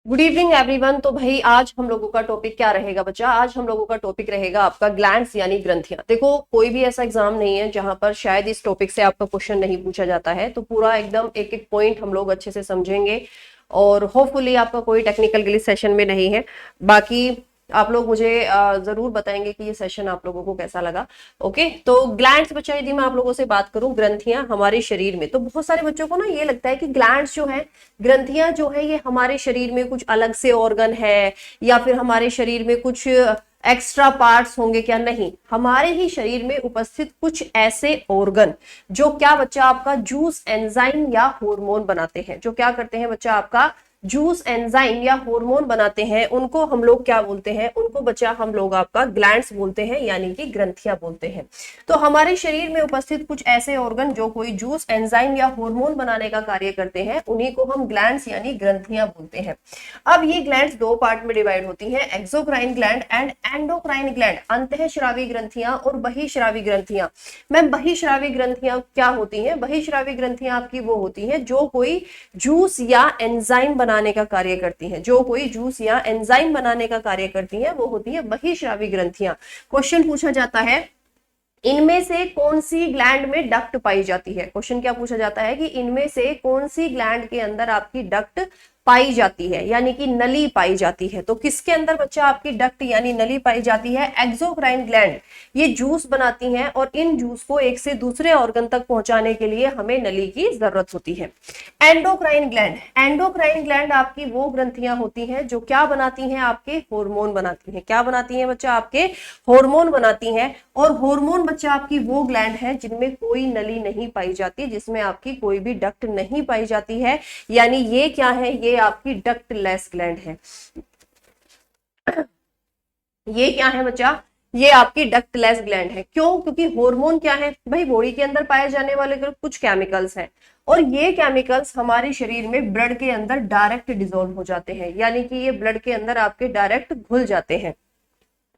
Good evening everyone. तो भाई आज हम लोगों का टॉपिक क्या रहेगा बच्चा? आज हम लोगों का टॉपिक रहेगा आपका ग्लैंड्स यानी ग्रंथियां। देखो, कोई भी ऐसा एग्जाम नहीं है जहां पर शायद इस टॉपिक से आपका क्वेश्चन नहीं पूछा जाता है। तो पूरा एकदम एक एक पॉइंट हम लोग अच्छे से समझेंगे और होपफुली आपका कोई टेक्निकल गिली सेशन में नहीं है। बाकी आप लोग मुझे जरूर बताएंगे कि ये सेशन आप लोगों को कैसा लगा। ओके, तो ग्लैंड्स बच्चा, यदि मैं आप लोगों से बात करूं, ग्रंथियां हमारे शरीर में, तो बहुत सारे बच्चों को ना ये लगता है कि ग्लैंड्स जो है, ग्रंथियां जो है, ये हमारे शरीर में कुछ अलग से ऑर्गन है या फिर हमारे शरीर में कुछ एक्स्ट्रा पार्ट्स होंगे। क्या? नहीं, हमारे ही शरीर में उपस्थित कुछ ऐसे ऑर्गन जो क्या बच्चा आपका जूस एंजाइम या हार्मोन बनाते हैं। जो क्या करते हैं बच्चा आपका जूस एंजाइम या हार्मोन बनाते हैं, उनको हम लोग क्या बोलते हैं? उनको बच्चा हम लोग आपका ग्लैंड्स बोलते हैं, यानी कि ग्रंथियां बोलते हैं। तो हमारे शरीर में उपस्थित कुछ ऐसे ऑर्गन जो कोई जूस एंजाइम या हार्मोन बनाने का कार्य करते हैं, उन्हीं को हम ग्लैंड्स यानी ग्रंथियां बोलते हैं। अब ये ग्लैंड्स दो पार्ट में डिवाइड होती हैं, exocrine gland and endocrine gland, अंतःस्रावी ग्रंथियां और बहिःस्रावी ग्रंथियां। मैम, बहिःस्रावी ग्रंथियां क्या होती हैं? बहिःस्रावी ग्रंथियां आपकी वो होती हैं जो कोई जूस या एंजाइम बनाने का कार्य करती हैं। जो कोई जूस या एंजाइम बनाने का कार्य करती हैं वो होती है बहिःस्रावी ग्रंथियां। क्वेश्चन पूछा जाता है, इनमें से कौन सी ग्लैंड में डक्ट पाई जाती है? क्वेश्चन क्या पूछा जाता है कि इनमें से कौन सी ग्लैंड के अंदर आपकी डक्ट पाई जाती है, यानी कि नली पाई जाती है। तो किसके अंदर बच्चा आपकी डक्ट यानी नली पाई जाती है? Exocrine gland. ये जूस बनाती हैं और इन जूस को एक से दूसरे ऑर्गन तक पहुंचाने के लिए हमें नली की जरूरत होती है। एंडोक्राइन ग्लैंड, एंडोक्राइन ग्लैंड आपकी वो ग्रंथियां होती हैं जो क्या बनाती हैं? आपके हार्मोन बनाती हैं। क्या बनाती हैं बच्चा? आपके हार्मोन बनाती हैं। और हार्मोन बच्चा आपकी वो ग्लैंड है जिनमें कोई नली नहीं पाई जाती, जिसमें आपकी कोई भी डक्ट नहीं पाई जाती है, यानी ये क्या है? ये आपकी डक्टलेस ग्लैंड है। ये क्या है बच्चा? ये आपकी डक्टलेस ग्लैंड है। क्यों? क्योंकि हार्मोन क्या है भाई? बॉडी के अंदर पाए जाने वाले कुछ केमिकल्स हैं और ये केमिकल्स हमारे शरीर में ब्लड के अंदर डायरेक्ट डिसॉल्व हो जाते हैं, यानी कि ये ब्लड के अंदर आपके डायरेक्ट घुल जाते हैं।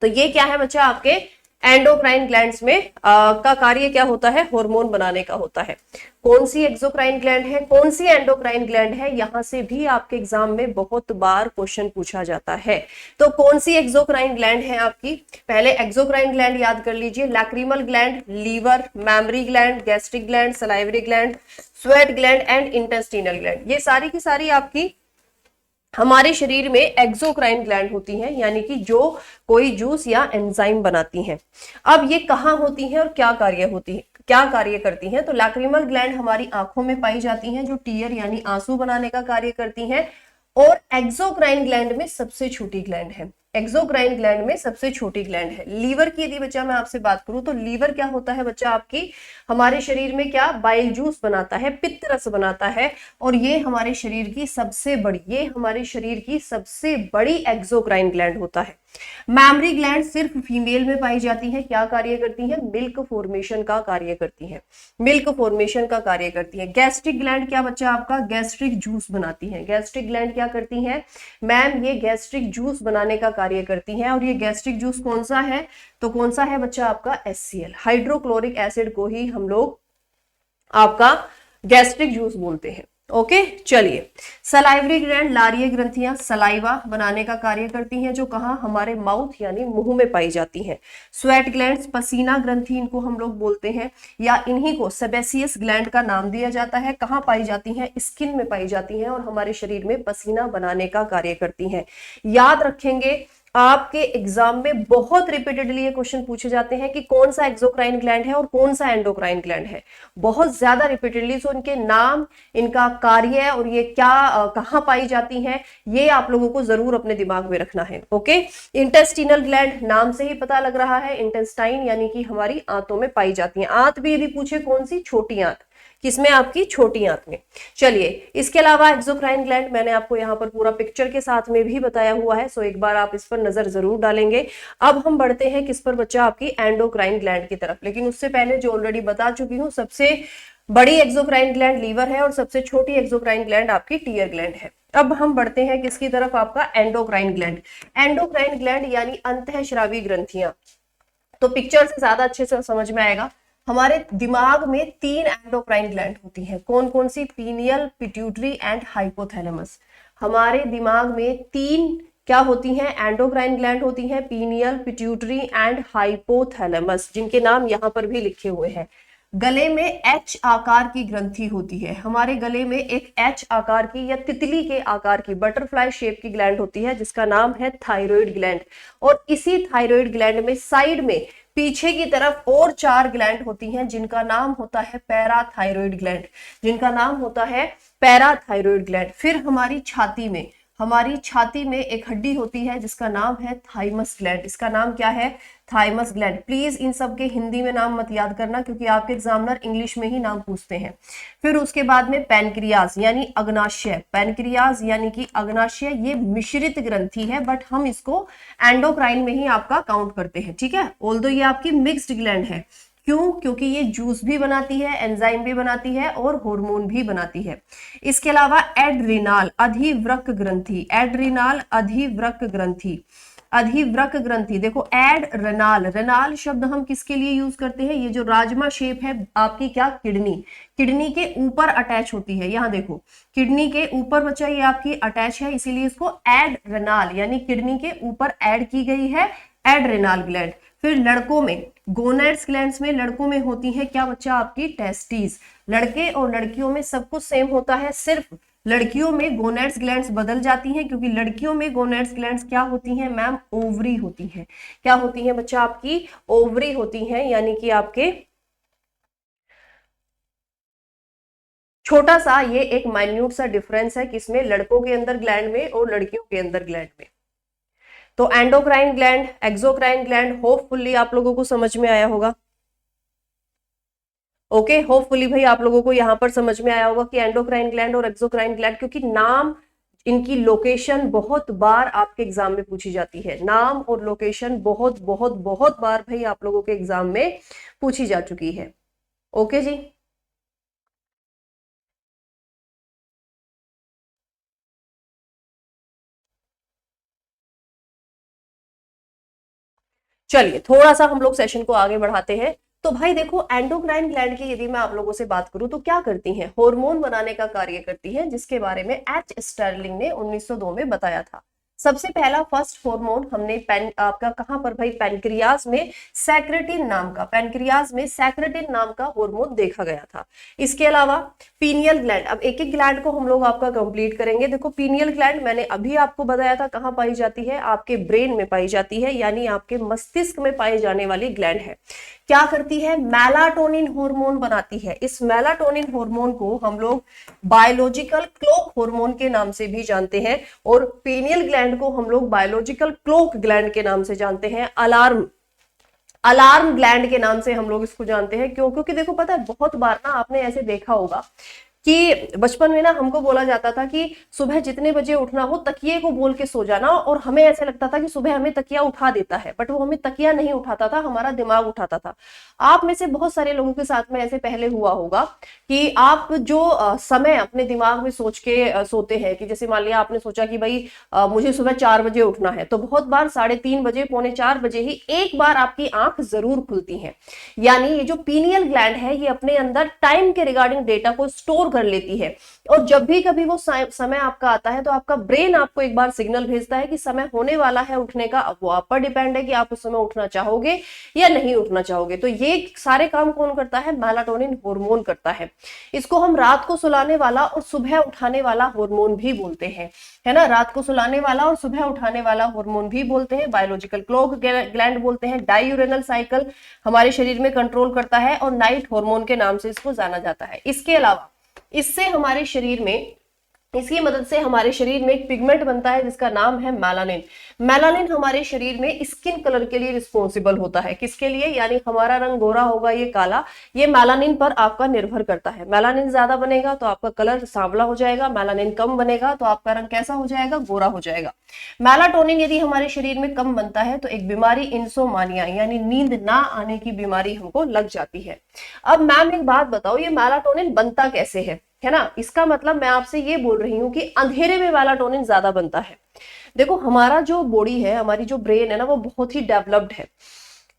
तो ये क्या है बच्चा? आपके एंडोक्राइन ग्लैंड्स में का कार्य क्या होता है? हार्मोन बनाने का होता है। कौन सी एक्सोक्राइन ग्लैंड है, कौन सी एंडोक्राइन ग्लैंड है, यहां से भी आपके एग्जाम में बहुत बार क्वेश्चन पूछा जाता है। तो कौन सी एक्सोक्राइन ग्लैंड है आपकी? पहले एक्सोक्राइन ग्लैंड याद कर लीजिए, lacrimal gland, liver, mammary gland, gastric gland, salivary gland, sweat gland and intestinal gland. ये सारी की सारी आपकी हमारे शरीर में एक्सोक्राइन ग्लैंड होती हैं, यानी कि जो कोई जूस या एंजाइम बनाती हैं। अब ये कहाँ होती हैं और क्या कार्य होती है, क्या कार्य करती हैं? तो लैक्रिमल ग्लैंड हमारी आंखों में पाई जाती हैं, जो टीयर यानी आंसू बनाने का कार्य करती हैं। और एक्सोक्राइन ग्लैंड में सबसे छोटी ग्लैंड है, एक्सोक्राइन ग्लैंड में सबसे छोटी ग्लैंड है। लीवर की यदि बच्चा मैं आपसे बात करूं तो लीवर क्या होता है बच्चा? आपकी हमारे शरीर में क्या बाइल जूस बनाता है, पित्त रस बनाता है। और ये हमारे शरीर की सबसे बड़ी, ये हमारे शरीर की सबसे बड़ी एक्सोक्राइन ग्लैंड होता है। मैमरी ग्लैंड सिर्फ फीमेल में पाई जाती है। क्या कार्य करती है? मिल्क फॉर्मेशन का कार्य करती है, मिल्क फॉर्मेशन का कार्य करती है। गैस्ट्रिक ग्लैंड क्या बच्चा आपका? गैस्ट्रिक जूस बनाती है। गैस्ट्रिक ग्लैंड क्या करती है मैम? ये गैस्ट्रिक जूस बनाने का कार्य करती है। और ये गैस्ट्रिक जूस कौन सा है? तो कौन सा है बच्चा आपका? HCl, हाइड्रोक्लोरिक एसिड को ही हम लोग आपका गैस्ट्रिक जूस बोलते हैं। ओके, चलिए। सलाइवरी ग्लैंड, लारीय ग्रंथियां सलाइवा बनाने का कार्य करती हैं, जो कहाँ? हमारे माउथ यानी मुंह में पाई जाती हैं। स्वेट ग्लैंड्स, पसीना ग्रंथि इनको हम लोग बोलते हैं, या इन्हीं को सेबेसियस ग्लैंड का नाम दिया जाता है। कहाँ पाई जाती हैं? स्किन में पाई जाती हैं और हमारे शरीर में पसीना बनाने का कार्य करती हैं। याद रखेंगे, आपके एग्जाम में बहुत रिपीटेडली ये क्वेश्चन पूछे जाते हैं कि कौन सा एक्सोक्राइन ग्लैंड है और कौन सा एंडोक्राइन ग्लैंड है, बहुत ज्यादा रिपीटेडली। सो इनके नाम, इनका कार्य और ये क्या कहाँ पाई जाती हैं, ये आप लोगों को जरूर अपने दिमाग में रखना है। ओके, इंटेस्टिनल ग्लैंड, नाम से ही पता लग रहा है, इंटेस्टाइन यानी कि हमारी आंतों में पाई जाती है। आंत भी यदि पूछे कौन सी? छोटी आंत। किसमें? आपकी छोटी आंत में। चलिए, इसके अलावा एक्सोक्राइन ग्लैंड मैंने आपको यहाँ पर पूरा पिक्चर के साथ में भी बताया हुआ है, सो एक बार आप इस पर नजर जरूर डालेंगे। अब हम बढ़ते हैं किस पर बच्चा? आपकी एंडोक्राइन ग्लैंड की तरफ। लेकिन उससे पहले जो ऑलरेडी बता चुकी हूँ, सबसे बड़ी एक्सोक्राइन ग्लैंड लीवर है और सबसे छोटी एक्सोक्राइन ग्लैंड आपकी टीयर ग्लैंड है। अब हम बढ़ते हैं किसकी तरफ? आपका एंडोक्राइन ग्लैंड। एंडोक्राइन ग्लैंड यानी अंतःस्रावी ग्रंथियां। तो पिक्चर से ज्यादा अच्छे से समझ में आएगा। हमारे दिमाग में 3 एंडोक्राइन ग्लैंड होती हैं। कौन कौन सी? Pineal, pituitary and hypothalamus. हमारे दिमाग में तीन क्या होती हैं, एंडोक्राइन ग्लैंड होती हैं, पीनियल, पिट्यूटरी एंड हाइपोथैलेमस, जिनके नाम यहाँ पर भी लिखे हुए हैं। गले में एच आकार की ग्रंथि होती है, हमारे गले में एक एच आकार की या तितली के आकार की बटरफ्लाई शेप की ग्लैंड होती है जिसका नाम है थायराइड ग्लैंड। और इसी थायराइड ग्लैंड में साइड में पीछे की तरफ और 4 ग्लैंड होती हैं जिनका नाम होता है पैराथायरॉइड ग्लैंड, जिनका नाम होता है पैराथायरॉइड ग्लैंड। फिर हमारी छाती में एक हड्डी होती है जिसका नाम है थाइमस ग्लैंड, इसका नाम क्या है, थाइमस ग्लैंड। प्लीज इन सब के हिंदी में नाम मत याद करना क्योंकि आपके एग्जामिनर इंग्लिश में ही नाम पूछते हैं। फिर उसके बाद में पैनक्रियाज यानी अग्नाशय, पैनक्रियाज यानी कि अग्नाशय, ये मिश्रित ग्रंथि है बट हम इसको एंडोक्राइन में ही आपका काउंट करते हैं, ठीक है। ऑल्दो ये आपकी मिक्स्ड ग्लैंड है, क्यों, क्योंकि ये जूस भी बनाती है, एंजाइम भी बनाती है और हार्मोन भी बनाती है। इसके अलावा एड्रिनाल अधिवृक्क ग्रंथि, एड्रिनाल अधिवृक्क ग्रंथि, अधिवृक्क ग्रंथि, देखो एड्रेनाल, रेनाल शब्द हम किसके लिए यूज करते हैं, ये जो राजमा शेप है आपकी क्या, किडनी, किडनी के ऊपर अटैच होती है, यहाँ देखो किडनी के ऊपर बच्चा ये आपकी अटैच है, इसीलिए इसको एड्रेनाल यानी किडनी के ऊपर ऐड की गई है एड्रेनाल ग्लैंड। फिर लड़कों में गोनेड्स ग्लैंड्स में लड़कों में होती है क्या बच्चा, आपकी टेस्टिस। लड़के और लड़कियों में सब कुछ सेम होता है, सिर्फ लड़कियों में गोनेड्स ग्लैंड्स बदल जाती हैं क्योंकि लड़कियों में गोनेड्स ग्लैंड्स क्या होती हैं मैम, ओवरी होती हैं। क्या होती हैं बच्चा, आपकी ओवरी होती हैं, यानी कि आपके छोटा सा ये एक माइन्यूट सा डिफरेंस है किसमें, लड़कों के अंदर ग्लैंड में और लड़कियों के अंदर ग्लैंड में। तो endocrine gland, exocrine gland, hopefully आप लोगों को समझ में आया होगा। ओके, होपफुली भाई आप लोगों को यहाँ पर समझ में आया होगा कि एंडोक्राइन ग्लैंड और एक्सोक्राइन ग्लैंड, क्योंकि नाम, इनकी लोकेशन बहुत बार आपके एग्जाम में पूछी जाती है, नाम और लोकेशन बहुत बहुत बहुत बार भाई आप लोगों के एग्जाम में पूछी जा चुकी है। ओके जी, चलिए थोड़ा सा हम लोग सेशन को आगे बढ़ाते हैं। तो भाई देखो, एंडोक्राइन ग्लैंड की यदि मैं आप लोगों से बात करूं तो क्या करती हैं, हार्मोन बनाने का कार्य करती हैं, जिसके बारे में एच स्टर्लिंग ने 1902 में बताया था। सबसे पहला फर्स्ट हार्मोन हमने आपका कहां पर भाई, पैनक्रियाज में सैक्रेटिन नाम का, पैनक्रियाज में सैक्रेटिन नाम का हार्मोन देखा गया था। इसके अलावा पीनियल ग्लैंड, अब एक एक ग्लैंड को हम लोग आपका कंप्लीट करेंगे। देखो पीनियल ग्लैंड मैंने अभी आपको बताया था कहां पाई जाती है, आपके ब्रेन में पाई जाती है, यानी आपके मस्तिष्क में पाई जाने वाली ग्लैंड है। क्या करती है, मेलाटोनिन हार्मोन बनाती है। इस मेलाटोनिन हार्मोन को हम लोग बायोलॉजिकल क्लॉक हार्मोन के नाम से भी जानते हैं, और पीनियल ग्लैंड को हम लोग बायोलॉजिकल क्लॉक ग्लैंड के नाम से जानते हैं, अलार्म ग्लैंड के नाम से हम लोग इसको जानते हैं। क्यों, क्योंकि देखो पता है बहुत बार ना आपने ऐसे देखा होगा कि बचपन में ना हमको बोला जाता था कि सुबह जितने बजे उठना हो तकिए को बोल के सो जाना, और हमें ऐसे लगता था कि सुबह हमें तकिया उठा देता है, बट वो हमें तकिया नहीं उठाता था, हमारा दिमाग उठाता था। आप में से बहुत सारे लोगों के साथ में ऐसे पहले हुआ होगा कि आप जो समय अपने दिमाग में सोच के सोते हैं, कि जैसे मान लिया आपने सोचा कि भाई मुझे सुबह 4 बजे उठना है, तो बहुत बार 3:30 बजे, 3:45 बजे ही एक बार आपकी आंख जरूर खुलती है। यानी ये जो पीनियल ग्लैंड है ये अपने अंदर टाइम के रिगार्डिंग डेटा को स्टोर कर लेती है, और जब भी कभी वो समय आपका आता है तो आपका ब्रेन आपको एक बार सिग्नल भेजता है कि समय होने वाला है उठने का। अब वो आप पर डिपेंड है कि आप उस समय उठना चाहोगे या नहीं उठना चाहोगे। तो ये सारे काम कौन करता है, मेलाटोनिन हार्मोन करता है। इसको हम रात को सुलाने वाला और सुबह उठाने वाला हार्मोन भी बोलते हैं, है ना, रात को सुलाने वाला और सुबह उठाने वाला हार्मोन भी बोलते हैं, बायोलॉजिकल क्लॉक ग्लैंड बोलते हैं, डायूरेनल साइकिल हमारे शरीर में कंट्रोल करता है, और नाइट हार्मोन के नाम से इसको जाना जाता है। इसके अलावा इससे हमारे शरीर में, इसकी मदद से हमारे शरीर में एक पिगमेंट बनता है जिसका नाम है मेलानिन। मेलानिन हमारे शरीर में स्किन कलर के लिए रिस्पॉन्सिबल होता है, किसके लिए, यानी हमारा रंग गोरा होगा ये काला, ये मेलानिन पर आपका निर्भर करता है। मेलानिन ज्यादा बनेगा तो आपका कलर सांवला हो जाएगा, मेलानिन कम बनेगा तो आपका रंग कैसा हो जाएगा, गोरा हो जाएगा। मेलाटोनिन यदि हमारे शरीर में कम बनता है तो एक बीमारी इंसोमानिया यानी नींद ना आने की बीमारी हमको लग जाती है। अब मैम एक बात बताओ, ये मेलाटोनिन बनता कैसे है ना, इसका मतलब मैं आपसे ये बोल रही हूँ कि अंधेरे में मेलाटोनिन ज्यादा बनता है। देखो हमारा जो बॉडी है, हमारी जो ब्रेन है ना, वो बहुत ही डेवलप्ड है।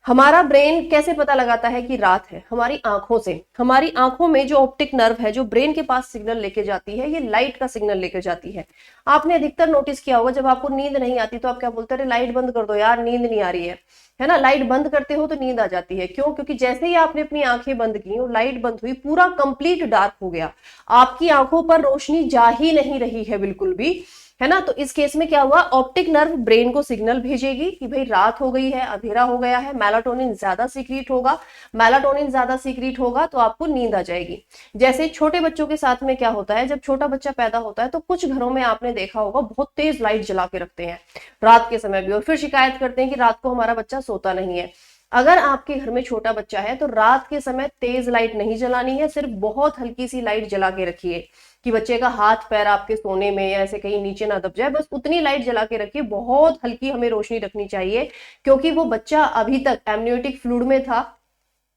हमारा ब्रेन कैसे पता लगाता है कि रात है? हमारी आंखों से। हमारी आंखों में जो ऑप्टिक नर्व है, जो ब्रेन के पास सिग्नल लेके जाती है, ये लाइट का सिग्नल लेके जाती है। आपने अधिकतर नोटिस किया होगा, जब आपको नींद नहीं आती तो आप क्या बोलते हैं, अरे लाइट बंद कर दो यार, नींद नहीं आ रही है ना। लाइट बंद करते हो तो नींद आ जाती है। क्यों? क्योंकि जैसे ही आपने अपनी आंखें बंद की और लाइट बंद हुई, पूरा कंप्लीट डार्क हो गया, आपकी आंखों पर रोशनी जा ही नहीं रही है बिल्कुल भी, है ना। तो इस केस में क्या हुआ, ऑप्टिक नर्व ब्रेन को सिग्नल भेजेगी कि भाई रात हो गई है, अंधेरा हो गया है, मेलाटोनिन ज्यादा सीक्रेट होगा। मेलाटोनिन ज्यादा सीक्रेट होगा तो आपको नींद आ जाएगी। जैसे छोटे बच्चों के साथ में क्या होता है, जब छोटा बच्चा पैदा होता है तो कुछ घरों में आपने देखा होगा बहुत तेज लाइट जला के रखते हैं रात के समय भी, और फिर शिकायत करते हैं कि रात को हमारा बच्चा सोता नहीं है। अगर आपके घर में छोटा बच्चा है तो रात के समय तेज लाइट नहीं जलानी है, सिर्फ बहुत हल्की सी लाइट जला के रखिए कि बच्चे का हाथ पैर आपके सोने में या ऐसे कहीं नीचे ना दब जाए, बस उतनी लाइट जला के रखिए। बहुत हल्की हमें रोशनी रखनी चाहिए, क्योंकि वो बच्चा अभी तक एमनियोटिक फ्लूइड में था,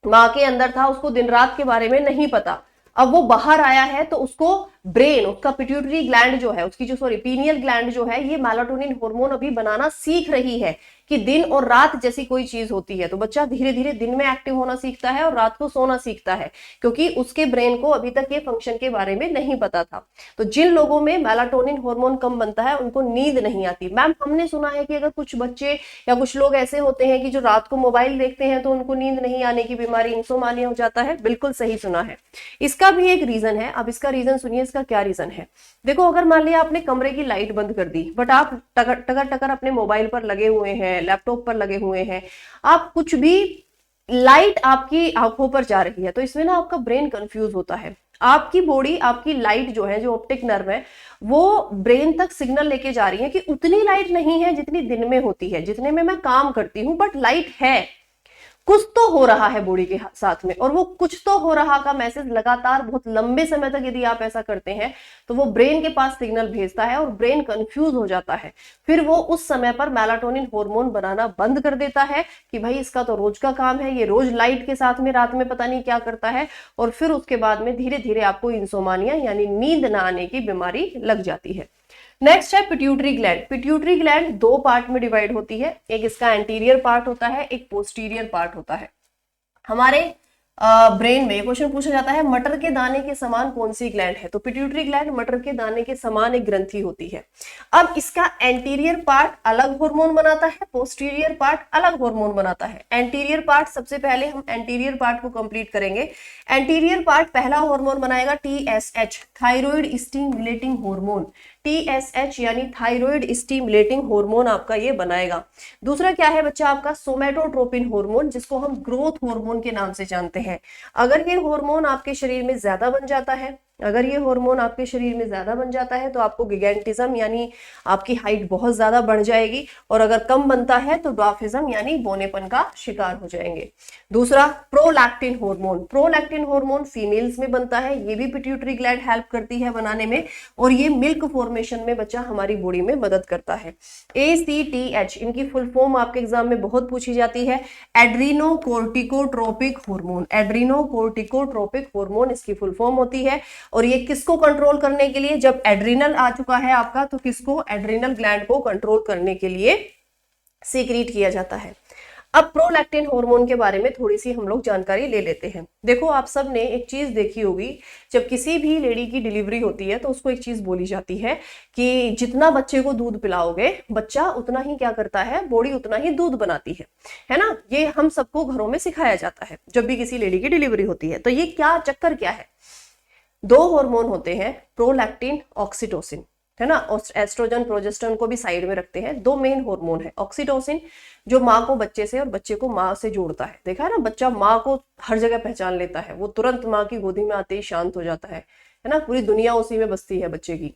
माँ के अंदर था, उसको दिन रात के बारे में नहीं पता। अब वो बाहर आया है तो उसको ब्रेन, उसका पिट्यूटरी ग्लैंड जो है, उसकी जो सॉरी पीनियल ग्लैंड जो है, ये मेलाटोनिन हार्मोन अभी बनाना सीख रही है कि दिन और रात जैसी कोई चीज होती है। तो बच्चा धीरे धीरे दिन में एक्टिव होना सीखता है और रात को सोना सीखता है, क्योंकि उसके ब्रेन को अभी तक ये फंक्शन के बारे में नहीं पता था। तो जिन लोगों में मेलाटोनिन हार्मोन कम बनता है उनको नींद नहीं आती। मैम हमने सुना है कि अगर कुछ बच्चे या कुछ लोग ऐसे होते हैं कि जो रात को मोबाइल देखते हैं तो उनको नींद नहीं आने की बीमारी, इंसोमानिया हो जाता है। बिल्कुल सही सुना है। इसका भी एक रीजन है। अब इसका रीजन सुनिए, इसका क्या रीजन है। देखो, अगर मान लिया आपने कमरे की लाइट बंद कर दी, बट आप टकर टकर टकर अपने मोबाइल पर लगे हुए हैं, लैपटॉप पर लगे हुए हैं, आप कुछ भी, लाइट आपकी आंखों पर जा रही है, तो इसमें ना आपका ब्रेन कंफ्यूज होता है। आपकी बॉडी, आपकी लाइट जो है, जो ऑप्टिक नर्व है, वो ब्रेन तक सिग्नल लेके जा रही है कि उतनी लाइट नहीं है जितनी दिन में होती है, जितने में मैं काम करती हूँ, बट लाइट है, कुछ तो हो रहा है बॉडी के साथ में। और वो कुछ तो हो रहा का मैसेज लगातार बहुत लंबे समय तक यदि आप ऐसा करते हैं तो वो ब्रेन के पास सिग्नल भेजता है और ब्रेन कंफ्यूज हो जाता है। फिर वो उस समय पर मेलाटोनिन हार्मोन बनाना बंद कर देता है कि भाई इसका तो रोज का काम है, ये रोज लाइट के साथ में रात में पता नहीं क्या करता है। और फिर उसके बाद में धीरे धीरे आपको इंसोमानिया यानी नींद ना आने की बीमारी लग जाती है। नेक्स्ट है पिट्यूटरी ग्लैंड। पिट्यूटरी ग्लैंड दो पार्ट में डिवाइड होती है, एक इसका एंटीरियर पार्ट होता है, एक पोस्टीरियर पार्ट होता है। हमारे ब्रेन में क्वेश्चन पूछा जाता है, मटर के दाने के समान कौन सी ग्लैंड है? तो पिट्यूटरी ग्लैंड मटर के दाने के समान एक ग्रंथि होती है। अब इसका एंटीरियर पार्ट अलग हार्मोन बनाता है, पोस्टीरियर पार्ट अलग हार्मोन बनाता है। एंटीरियर पार्ट, सबसे पहले हम एंटीरियर पार्ट को कंप्लीट करेंगे। एंटीरियर पार्ट पहला हार्मोन बनाएगा TSH, thyroid stimulating hormone. TSH यानी थायराइड स्टिमुलेटिंग हार्मोन आपका ये बनाएगा। दूसरा क्या है बच्चा आपका? सोमेटोट्रोपिन हार्मोन, जिसको हम ग्रोथ हार्मोन के नाम से जानते हैं। अगर ये हार्मोन आपके शरीर में ज्यादा बन जाता है, अगर ये हार्मोन आपके शरीर में ज्यादा बन जाता है तो आपको गिगेंटिज्म यानी आपकी हाइट बहुत ज्यादा बढ़ जाएगी, और अगर कम बनता है तो ड्वार्फिज्म यानी बौनेपन का शिकार हो जाएंगे। दूसरा prolactin hormone. Prolactin hormone females में बनता है, ये भी पिट्यूटरी ग्लैंड हेल्प करती है बनाने में, और ये मिल्क फॉर्मेशन में बच्चा हमारी बॉडी में मदद करता है। ACTH, इनकी फुल फॉर्म आपके एग्जाम में बहुत पूछी जाती है, एड्रीनोकोर्टिकोट्रोपिक हार्मोन। एड्रीनोकोर्टिकोट्रोपिक हार्मोन इसकी फुल फॉर्म होती है। और ये किसको कंट्रोल करने के लिए, जब एड्रिनल आ चुका है आपका तो किसको, एड्रिनल ग्लैंड को कंट्रोल करने के लिए सीक्रेट किया जाता है। अब प्रोलैक्टिन हार्मोन के बारे में थोड़ी सी हम लोग जानकारी ले लेते हैं। देखो, आप सब ने एक चीज देखी होगी, जब किसी भी लेडी की डिलीवरी होती है तो उसको एक चीज बोली जाती है कि जितना बच्चे को दूध पिलाओगे, बच्चा उतना ही क्या करता है, बॉडी उतना ही दूध बनाती है ना। ये हम सबको घरों में सिखाया जाता है जब भी किसी लेडी की डिलीवरी होती है। तो ये क्या चक्कर क्या है, दो हार्मोन होते हैं, प्रोलैक्टिन, ऑक्सीटोसिन, है ना। और एस्ट्रोजन प्रोजेस्टेरोन को भी साइड में रखते हैं। दो मेन हार्मोन है, ऑक्सीटोसिन जो माँ को बच्चे से और बच्चे को माँ से जोड़ता है। देखा है ना, बच्चा माँ को हर जगह पहचान लेता है, वो तुरंत माँ की गोदी में आते ही शांत हो जाता है ना, पूरी दुनिया उसी में बसती है बच्चे की।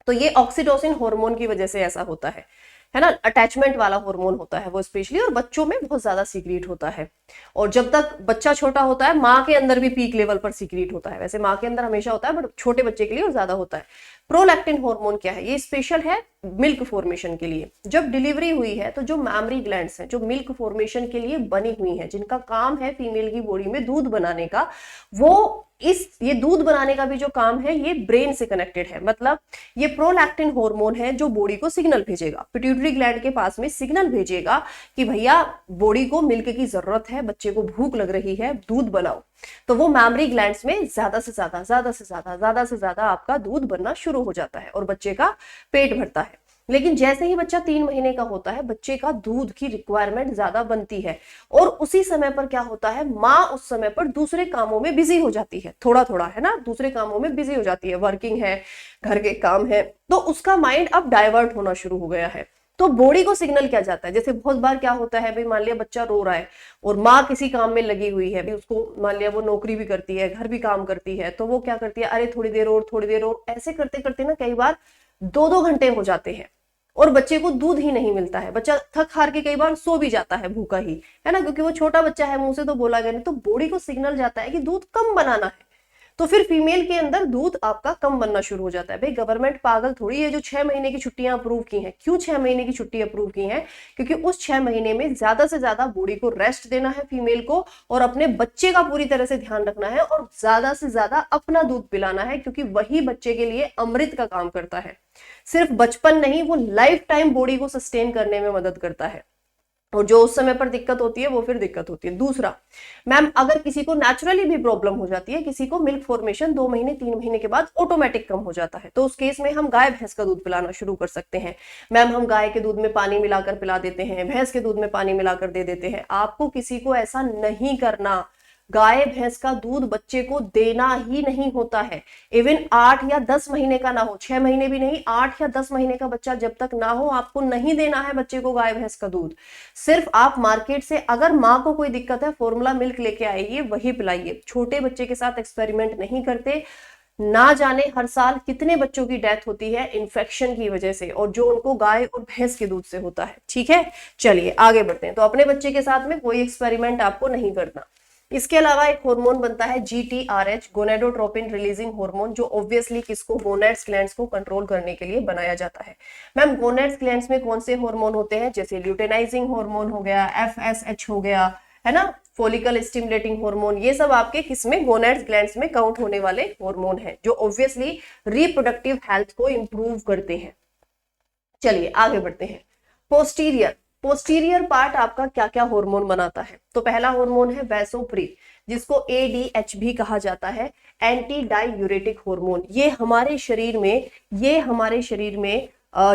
तो ये ऑक्सीटोसिन हार्मोन की वजह से ऐसा होता है ना। अटैचमेंट वाला हार्मोन होता है वो स्पेशली, और बच्चों में बहुत ज्यादा सीक्रेट होता है। और जब तक बच्चा छोटा होता है, माँ के अंदर भी पीक लेवल पर सीक्रेट होता है। वैसे माँ के अंदर हमेशा होता है, बट छोटे बच्चे के लिए और ज्यादा होता है। प्रोलैक्टिन हार्मोन क्या है, ये स्पेशल है मिल्क फॉर्मेशन के लिए। जब डिलीवरी हुई है तो जो मैमरी ग्लैंड्स हैं, जो मिल्क फॉर्मेशन के लिए बनी हुई हैं, जिनका काम है फीमेल की बॉडी में दूध बनाने का, वो ये दूध बनाने का भी जो काम है ये ब्रेन से कनेक्टेड है। मतलब ये प्रोलैक्टिन हार्मोन है जो बॉडी को सिग्नल भेजेगा, पिट्यूटरी ग्लैंड के पास में सिग्नल भेजेगा कि भैया बॉडी को मिल्क की जरूरत है, बच्चे को भूख लग रही है, दूध बनाओ। तो वो मैमरी ग्लैंड्स में ज्यादा से ज्यादा आपका दूध बनना शुरू हो जाता है और बच्चे का पेट भरता है। लेकिन जैसे ही बच्चा 3 महीने का होता है, बच्चे का दूध की रिक्वायरमेंट ज्यादा बनती है और उसी समय पर क्या होता है, माँ उस समय पर दूसरे कामों में बिजी हो जाती है, थोड़ा थोड़ा है ना, दूसरे कामों में बिजी हो जाती है, वर्किंग है, घर के काम है, तो उसका माइंड अब डाइवर्ट होना शुरू हो गया है। तो बॉडी को सिग्नल क्या जाता है, जैसे बहुत बार क्या होता है भाई, मान लिया बच्चा रो रहा है और माँ किसी काम में लगी हुई है, उसको मान लिया वो नौकरी भी करती है, घर भी काम करती है, तो वो क्या करती है, अरे थोड़ी देर और ऐसे करते करते ना कई बार 2-2 घंटे हो जाते हैं और बच्चे को दूध ही नहीं मिलता है। बच्चा थक हार के कई बार सो भी जाता है भूखा ही, है ना, क्योंकि वो छोटा बच्चा है, मुंह से तो बोला गया नहीं, तो बॉडी को सिग्नल जाता है कि दूध कम बनाना है। तो फिर फीमेल के अंदर दूध आपका कम बनना शुरू हो जाता है। भाई गवर्नमेंट पागल थोड़ी है जो 6 महीने की छुट्टियां अप्रूव की हैं। क्यों 6 महीने की छुट्टी अप्रूव की हैं? क्योंकि उस 6 महीने में ज्यादा से ज्यादा बॉडी को रेस्ट देना है फीमेल को और अपने बच्चे का पूरी तरह से ध्यान रखना है और ज्यादा से ज्यादा अपना दूध पिलाना है, क्योंकि वही बच्चे के लिए अमृत का काम करता है। सिर्फ बचपन नहीं, वो लाइफ टाइम बॉडी को सस्टेन करने में मदद करता है। और जो उस समय पर दिक्कत होती है वो फिर दिक्कत होती है। दूसरा, मैम अगर किसी को नेचुरली भी प्रॉब्लम हो जाती है, किसी को मिल्क फॉर्मेशन 2 महीने 3 महीने के बाद ऑटोमेटिक कम हो जाता है, तो उस केस में हम गाय भैंस का दूध पिलाना शुरू कर सकते हैं। मैम हम गाय के दूध में पानी मिलाकर पिला देते हैं, भैंस के दूध में पानी मिलाकर दे देते हैं। आपको किसी को ऐसा नहीं करना। गाय भैंस का दूध बच्चे को देना ही नहीं होता है। इवन 8 या 10 महीने का ना हो, 6 महीने भी नहीं, 8 या 10 महीने का बच्चा जब तक ना हो, आपको नहीं देना है बच्चे को गाय भैंस का दूध। सिर्फ आप मार्केट से अगर माँ को कोई दिक्कत है, फॉर्मूला मिल्क लेके आइए, वही पिलाइए। छोटे बच्चे के साथ एक्सपेरिमेंट नहीं करते। ना जाने हर साल कितने बच्चों की डेथ होती है इन्फेक्शन की वजह से, और जो उनको गाय और भैंस के दूध से होता है। ठीक है, चलिए आगे बढ़ते हैं। तो अपने बच्चे के साथ में कोई एक्सपेरिमेंट आपको नहीं करना। इसके अलावा एक हार्मोन बनता है GTRH, गोनेडोट्रोपिन रिलीजिंग हार्मोन, जो ऑब्वियसली किसको, गोनेड्स ग्लैंड्स को कंट्रोल करने के लिए बनाया जाता है। मैम गोनेड्स ग्लैंड्स में कौन से हार्मोन होते हैं? जैसे ल्यूटेनाइजिंग हार्मोन हो गया, FSH हो गया, है ना, फोलिकल स्टिमुलेटिंग हार्मोन, ये सब आपके किसमें, गोनेड्स ग्लैंड्स में काउंट होने वाले हार्मोन हैं, जो ऑब्वियसली रिप्रोडक्टिव हेल्थ को इंप्रूव करते हैं। चलिए आगे बढ़ते हैं। पोस्टीरियर पार्ट आपका क्या क्या हार्मोन बनाता है? तो पहला हार्मोन है वैसोप्रिन, जिसको ADH भी कहा जाता है, एंटी डाइयूरेटिक हार्मोन। ये हमारे शरीर में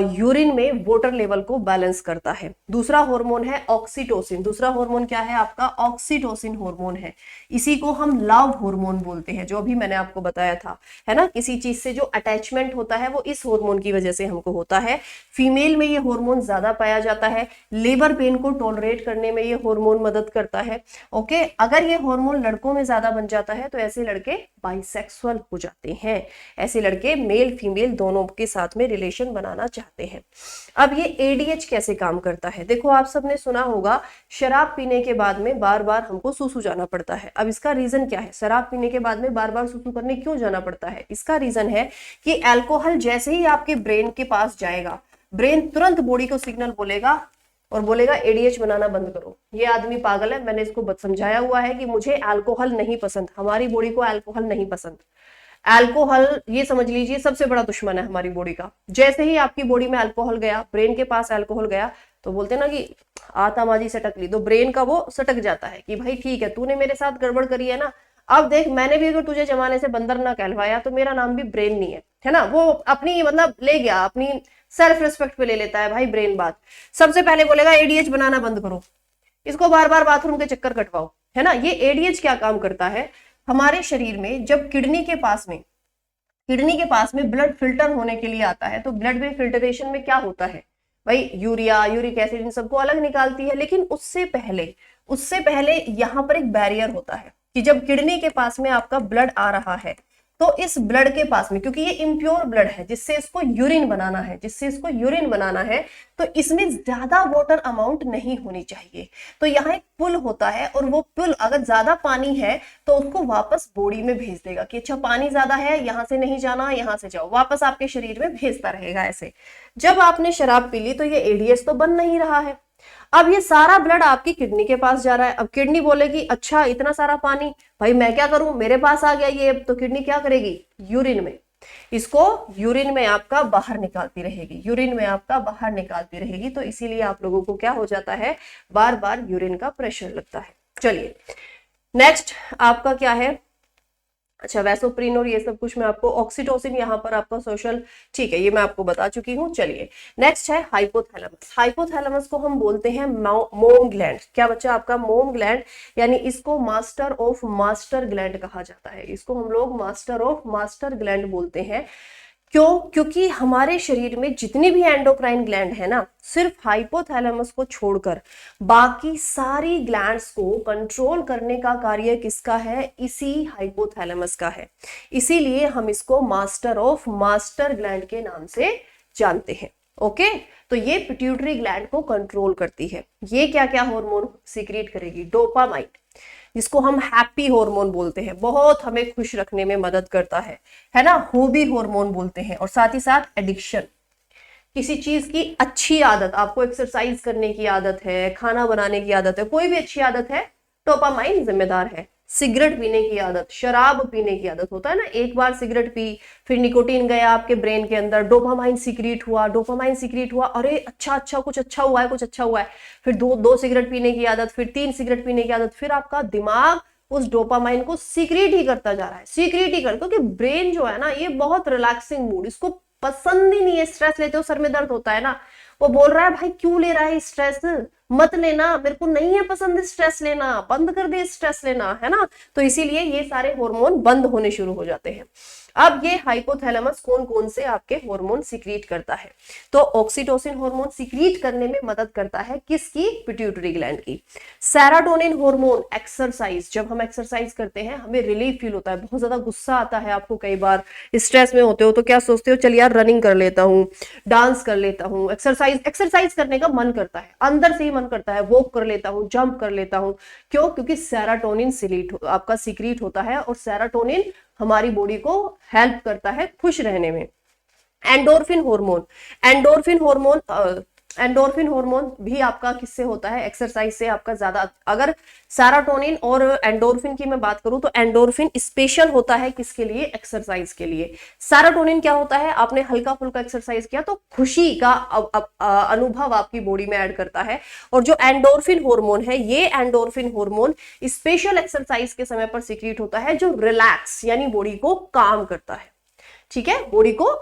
यूरिन में वाटर लेवल को बैलेंस करता है। दूसरा हार्मोन है ऑक्सीटोसिन। दूसरा हार्मोन क्या है आपका? ऑक्सीटोसिन हार्मोन है। इसी को हम लव हार्मोन बोलते हैं, जो अभी मैंने आपको बताया था, है ना, किसी चीज से जो अटैचमेंट होता है वो इस हार्मोन की वजह से हमको होता है। फीमेल में ये हार्मोन ज्यादा पाया जाता है। लेबर पेन को टॉलरेट करने में ये हार्मोन मदद करता है। ओके, अगर ये हार्मोन लड़कों में ज्यादा बन जाता है तो ऐसे लड़के बाइसेक्सुअल हो जाते हैं। ऐसे लड़के मेल फीमेल दोनों के साथ में रिलेशन बनाना चाहते हैं। अब ये ADH कैसे काम करता है? देखो आप सबने सुना होगा, शराब पीने के बाद में बार बार हमको सूसू जाना पड़ता है। अब इसका रीजन क्या है? शराब पीने के बाद में बार बार सूसू करने क्यों जाना पड़ता है? इसका रीजन है कि अल्कोहल जैसे ही आपके ब्रेन के पास जाएगा, ब्रेन तुरंत बॉडी को सिग्नल बोलेगा और बोलेगा ADH बनाना बंद करो। ये आदमी पागल है, मैंने इसको समझाया हुआ है कि मुझे अल्कोहल नहीं पसंद, हमारी बॉडी को अल्कोहल नहीं पसंद। अल्कोहल ये समझ लीजिए सबसे बड़ा दुश्मन है हमारी बॉडी का। जैसे ही आपकी बॉडी में अल्कोहल गया, ब्रेन के पास अल्कोहल गया, तो बोलते ना कि आता माजी सटक ली, तो ब्रेन का वो सटक जाता है कि भाई ठीक है, तूने मेरे साथ गड़बड़ करी है ना, अब देख मैंने भी अगर तुझे जमाने से बंदर ना कहलवाया तो मेरा नाम भी ब्रेन नहीं है ना। वो अपनी मतलब ले गया, अपनी सेल्फ रिस्पेक्ट पे ले लेता है भाई ब्रेन बात। सबसे पहले बोलेगा ADH बनाना बंद करो, इसको बार बार बाथरूम के चक्कर कटवाओ, है ना। ये ADH क्या काम करता है हमारे शरीर में? जब किडनी के पास में ब्लड फिल्टर होने के लिए आता है, तो ब्लड में फिल्टरेशन में क्या होता है भाई, यूरिया, यूरिक एसिड, इन सबको अलग निकालती है। लेकिन उससे पहले यहाँ पर एक बैरियर होता है कि जब किडनी के पास में आपका ब्लड आ रहा है, तो इस ब्लड के पास में, क्योंकि ये इम्प्योर ब्लड है जिससे इसको यूरिन बनाना है, तो इसमें ज्यादा वाटर अमाउंट नहीं होनी चाहिए। तो यहाँ एक पुल होता है, और वो पुल अगर ज्यादा पानी है तो उसको वापस बॉडी में भेज देगा कि अच्छा पानी ज्यादा है, यहाँ से नहीं जाना, यहाँ से जाओ, वापस आपके शरीर में भेजता रहेगा। ऐसे जब आपने शराब पी ली तो ये ADH तो बन नहीं रहा है, अब ये सारा ब्लड आपकी किडनी के पास जा रहा है। अब किडनी बोलेगी अच्छा इतना सारा पानी, भाई मैं क्या करूं, मेरे पास आ गया ये, तो किडनी क्या करेगी, यूरिन में, इसको यूरिन में आपका बाहर निकालती रहेगी, यूरिन में आपका बाहर निकालती रहेगी। तो इसीलिए आप लोगों को क्या हो जाता है, बार बार यूरिन का प्रेशर लगता है। चलिए नेक्स्ट आपका क्या है, अच्छा वैसोप्रीन और ये सब कुछ मैं आपको, ऑक्सीटोसिन यहाँ पर आपका सोशल, ठीक है ये मैं आपको बता चुकी हूँ। चलिए नेक्स्ट है हाइपोथैलेमस। हाइपोथैलेमस को हम बोलते हैं मोम ग्लैंड। क्या बच्चा आपका, मोम ग्लैंड, यानी इसको मास्टर ऑफ मास्टर ग्लैंड कहा जाता है, इसको हम लोग मास्टर ऑफ मास्टर ग्लैंड बोलते हैं। क्यों, क्योंकि हमारे शरीर में जितनी भी एंडोक्राइन ग्लैंड है ना, सिर्फ हाइपोथैलेमस को छोड़कर बाकी सारी ग्लैंड्स को कंट्रोल करने का कार्य किसका है, इसी हाइपोथैलेमस का है। इसीलिए हम इसको मास्टर ऑफ मास्टर ग्लैंड के नाम से जानते हैं। ओके, तो ये पिट्यूटरी ग्लैंड को कंट्रोल करती है। ये क्या क्या हार्मोन सीक्रेट करेगी, डोपामाइन, जिसको हम हैप्पी हार्मोन बोलते हैं, बहुत हमें खुश रखने में मदद करता है ना, हॉबी हार्मोन बोलते हैं। और साथ ही साथ एडिक्शन, किसी चीज की अच्छी आदत, आपको एक्सरसाइज करने की आदत है, खाना बनाने की आदत है, कोई भी अच्छी आदत है, डोपामाइन जिम्मेदार है। सिगरेट पीने की आदत, शराब पीने की आदत, होता है ना, एक बार सिगरेट पी, फिर निकोटीन गया आपके ब्रेन के अंदर, डोपामाइन सीक्रेट हुआ, डोपामाइन सीक्रेट हुआ, अरे अच्छा अच्छा कुछ अच्छा हुआ है, कुछ अच्छा हुआ है, फिर दो सिगरेट पीने की आदत, फिर 3 सिगरेट पीने की आदत, फिर आपका दिमाग उस डोपामाइन को सीक्रेट ही करता जा रहा है, सीक्रेट ही कर, क्योंकि ब्रेन जो है ना ये बहुत रिलैक्सिंग मूड, इसको पसंद ही नहीं है, स्ट्रेस लेते हो सर में दर्द होता है ना, वो बोल रहा है भाई क्यों ले रहा है स्ट्रेस, मत लेना, मेरे को नहीं है पसंद स्ट्रेस लेना, बंद कर दे स्ट्रेस लेना, है ना। तो इसीलिए ये सारे हार्मोन बंद होने शुरू हो जाते हैं। अब ये हाइपोथैलेमस कौन कौन से आपके हार्मोन सीक्रेट करता है, तो ऑक्सीटोसिन हार्मोन सीक्रेट करने में मदद करता है, किसकी, पिट्यूटरी ग्लैंड की। सेरोटोनिन हार्मोन, एक्सरसाइज, जब हम एक्सरसाइज करते हैं हमें रिलीफ फील होता है, बहुत ज्यादा गुस्सा आता है आपको, कई बार स्ट्रेस में होते हो तो क्या सोचते हो, चल यार रनिंग कर लेता हूँ, डांस कर लेता हूँ, एक्सरसाइज करने का मन करता है, अंदर से ही मन करता है, वॉक कर लेता हूँ, जंप कर लेता हूँ। क्यों, क्योंकि सेरोटोनिन आपका सीक्रेट होता है, और सेरोटोनिन हमारी बॉडी को हेल्प करता है खुश रहने में। Endorphin hormone, endorphin hormone endorphin hormone भी आपका किससे होता है, एक्सरसाइज से आपका ज्यादा। अगर सेरोटोनिन और एंडोर्फिन की मैं बात करूं तो एंडोर्फिन स्पेशल होता है किसके लिए, एक्सरसाइज के लिए। सेरोटोनिन क्या होता है, आपने हल्का फुल्का एक्सरसाइज किया तो खुशी का अनुभव आपकी बॉडी में ऐड करता है। और जो एंडोर्फिन हार्मोन है, ये एंडोर्फिन हार्मोन स्पेशल एक्सरसाइज के समय पर सीक्रेट होता है, जो रिलैक्स यानी बॉडी को काम करता है। ठीक है, बॉडी को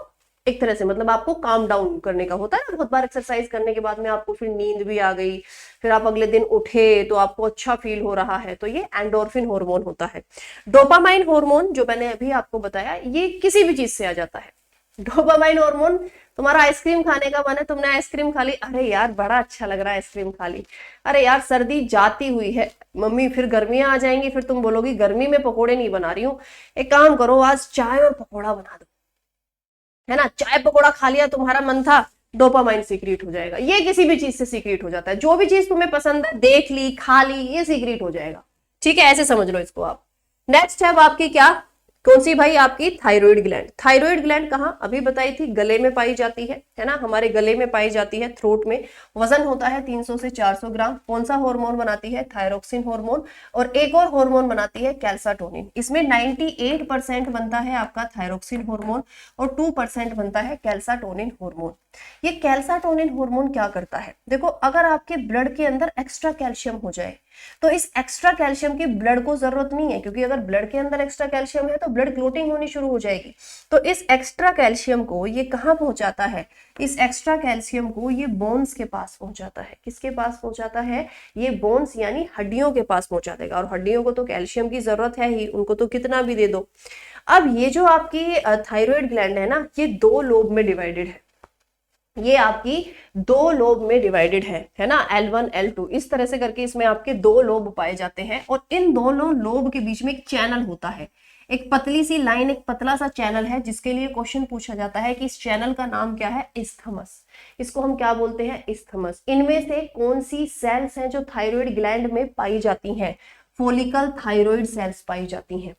एक तरह से मतलब आपको काम डाउन करने का होता है ना, बहुत बार एक्सरसाइज करने के बाद में आपको फिर नींद भी आ गई, फिर आप अगले दिन उठे तो आपको अच्छा फील हो रहा है, तो ये एंडोर्फिन हार्मोन होता है। डोपामाइन हार्मोन जो मैंने अभी आपको बताया, ये किसी भी चीज से आ जाता है। डोपामाइन हार्मोन, तुम्हारा आइसक्रीम खाने का मन है, तुमने आइसक्रीम खा ली, अरे यार बड़ा अच्छा लग रहा है आइसक्रीम खा ली, अरे यार सर्दी जाती हुई है मम्मी, फिर गर्मियां आ जाएंगी, फिर तुम बोलोगी गर्मी में पकोड़े नहीं बना रही हूँ, एक काम करो आज चाय और पकोड़ा बना दो, है ना, चाय पकोड़ा खा लिया, तुम्हारा मन था, डोपामाइन सीक्रेट हो जाएगा। ये किसी भी चीज से सीक्रेट हो जाता है, जो भी चीज तुम्हें पसंद है, देख ली, खा ली, ये सीक्रेट हो जाएगा। ठीक है, ऐसे समझ लो इसको आप। नेक्स्ट है आपकी क्या, कौन सी भाई, आपकी थायराइड ग्लैंड। थायराइड ग्लैंड कहाँ, अभी बताई थी, गले में पाई जाती है ना, हमारे गले में पाई जाती है, थ्रोट में। वजन होता है 300 से 400 ग्राम। कौन सा हार्मोन बनाती है, थायरोक्सिन हार्मोन, और एक और हार्मोन बनाती है कैल्साटोनिन। इसमें 98% बनता है आपका थायरोक्सिन हार्मोन और 2% बनता है कैल्साटोनिन हार्मोन। ये कैल्साटोनिन हार्मोन क्या करता है, देखो अगर आपके ब्लड के अंदर एक्स्ट्रा कैल्शियम हो जाए तो इस एक्स्ट्रा कैल्शियम की ब्लड को जरूरत नहीं है, क्योंकि अगर ब्लड के अंदर एक्स्ट्रा कैल्शियम है तो ब्लड क्लोटिंग होनी शुरू हो जाएगी। तो इस एक्स्ट्रा कैल्शियम को ये कहाँ पहुंचाता है, इस एक्स्ट्रा कैल्शियम को ये बोन्स के पास पहुंचाता है। किसके पास पहुंचाता है, ये बोन्स यानी हड्डियों के पास पहुंचा देगा, और हड्डियों को तो कैल्शियम की जरूरत है ही, उनको तो कितना भी दे दो। अब ये जो आपकी थायराइड ग्लैंड है ना, ये 2 लोब में डिवाइडेड है, ये आपकी 2 लोब में डिवाइडेड है ना, L1 L2 इस तरह से करके इसमें आपके 2 लोब पाए जाते हैं। और इन दोनों लोब के बीच में एक चैनल होता है, एक पतली सी लाइन, एक पतला सा चैनल है, जिसके लिए क्वेश्चन पूछा जाता है कि इस चैनल का नाम क्या है, इस्थमस। इसको हम क्या बोलते हैं, इस्थमस। इनमें से कौन सी सेल्स हैं जो थायराइड ग्लैंड में पाई जाती हैं, फॉलिकल थायराइड सेल्स पाई जाती हैं,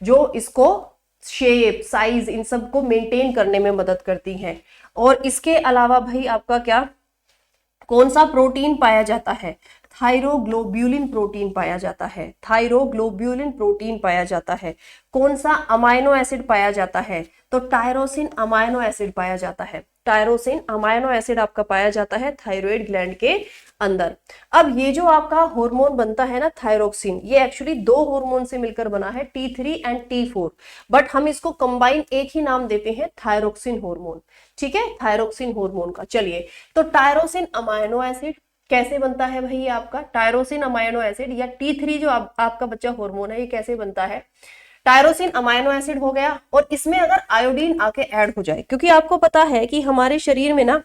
जो इसको शेप, साइज, इन सब को मेंटेन करने में मदद करती हैं। और इसके अलावा भाई आपका क्या, कौन सा प्रोटीन पाया जाता है? थायरोग्लोब्यूलिन प्रोटीन पाया जाता है, थायरोग्लोब्यूलिन प्रोटीन पाया जाता है। कौन सा अमाइनो एसिड पाया जाता है? तो टायरोसिन अमाइनो एसिड पाया जाता है, टायरोसिन अमाइनो एसिड आपका पाया जाता है थायराइड ग्लैंड के अंदर। अब ये जो आपका हार्मोन बनता है ना थायरोक्सिन, ये एक्चुअली दो हार्मोन से मिलकर बना है, T3 एंड T4, बट हम इसको कंबाइन एक ही नाम देते हैं, थायरोक्सिन हार्मोन। ठीक है, थायरोक्सिन हार्मोन का। चलिए, तो टायरोसिन अमाइनो एसिड कैसे बनता है भाई? आपका टायरोसिन अमाइनो एसिड या T3 जो आपका बच्चा हार्मोन है, ये कैसे बनता है? टायरोसिन अमाइनो एसिड हो गया, और इसमें अगर आयोडीन आके ऐड हो जाए, क्योंकि आपको पता है कि हमारे शरीर में ना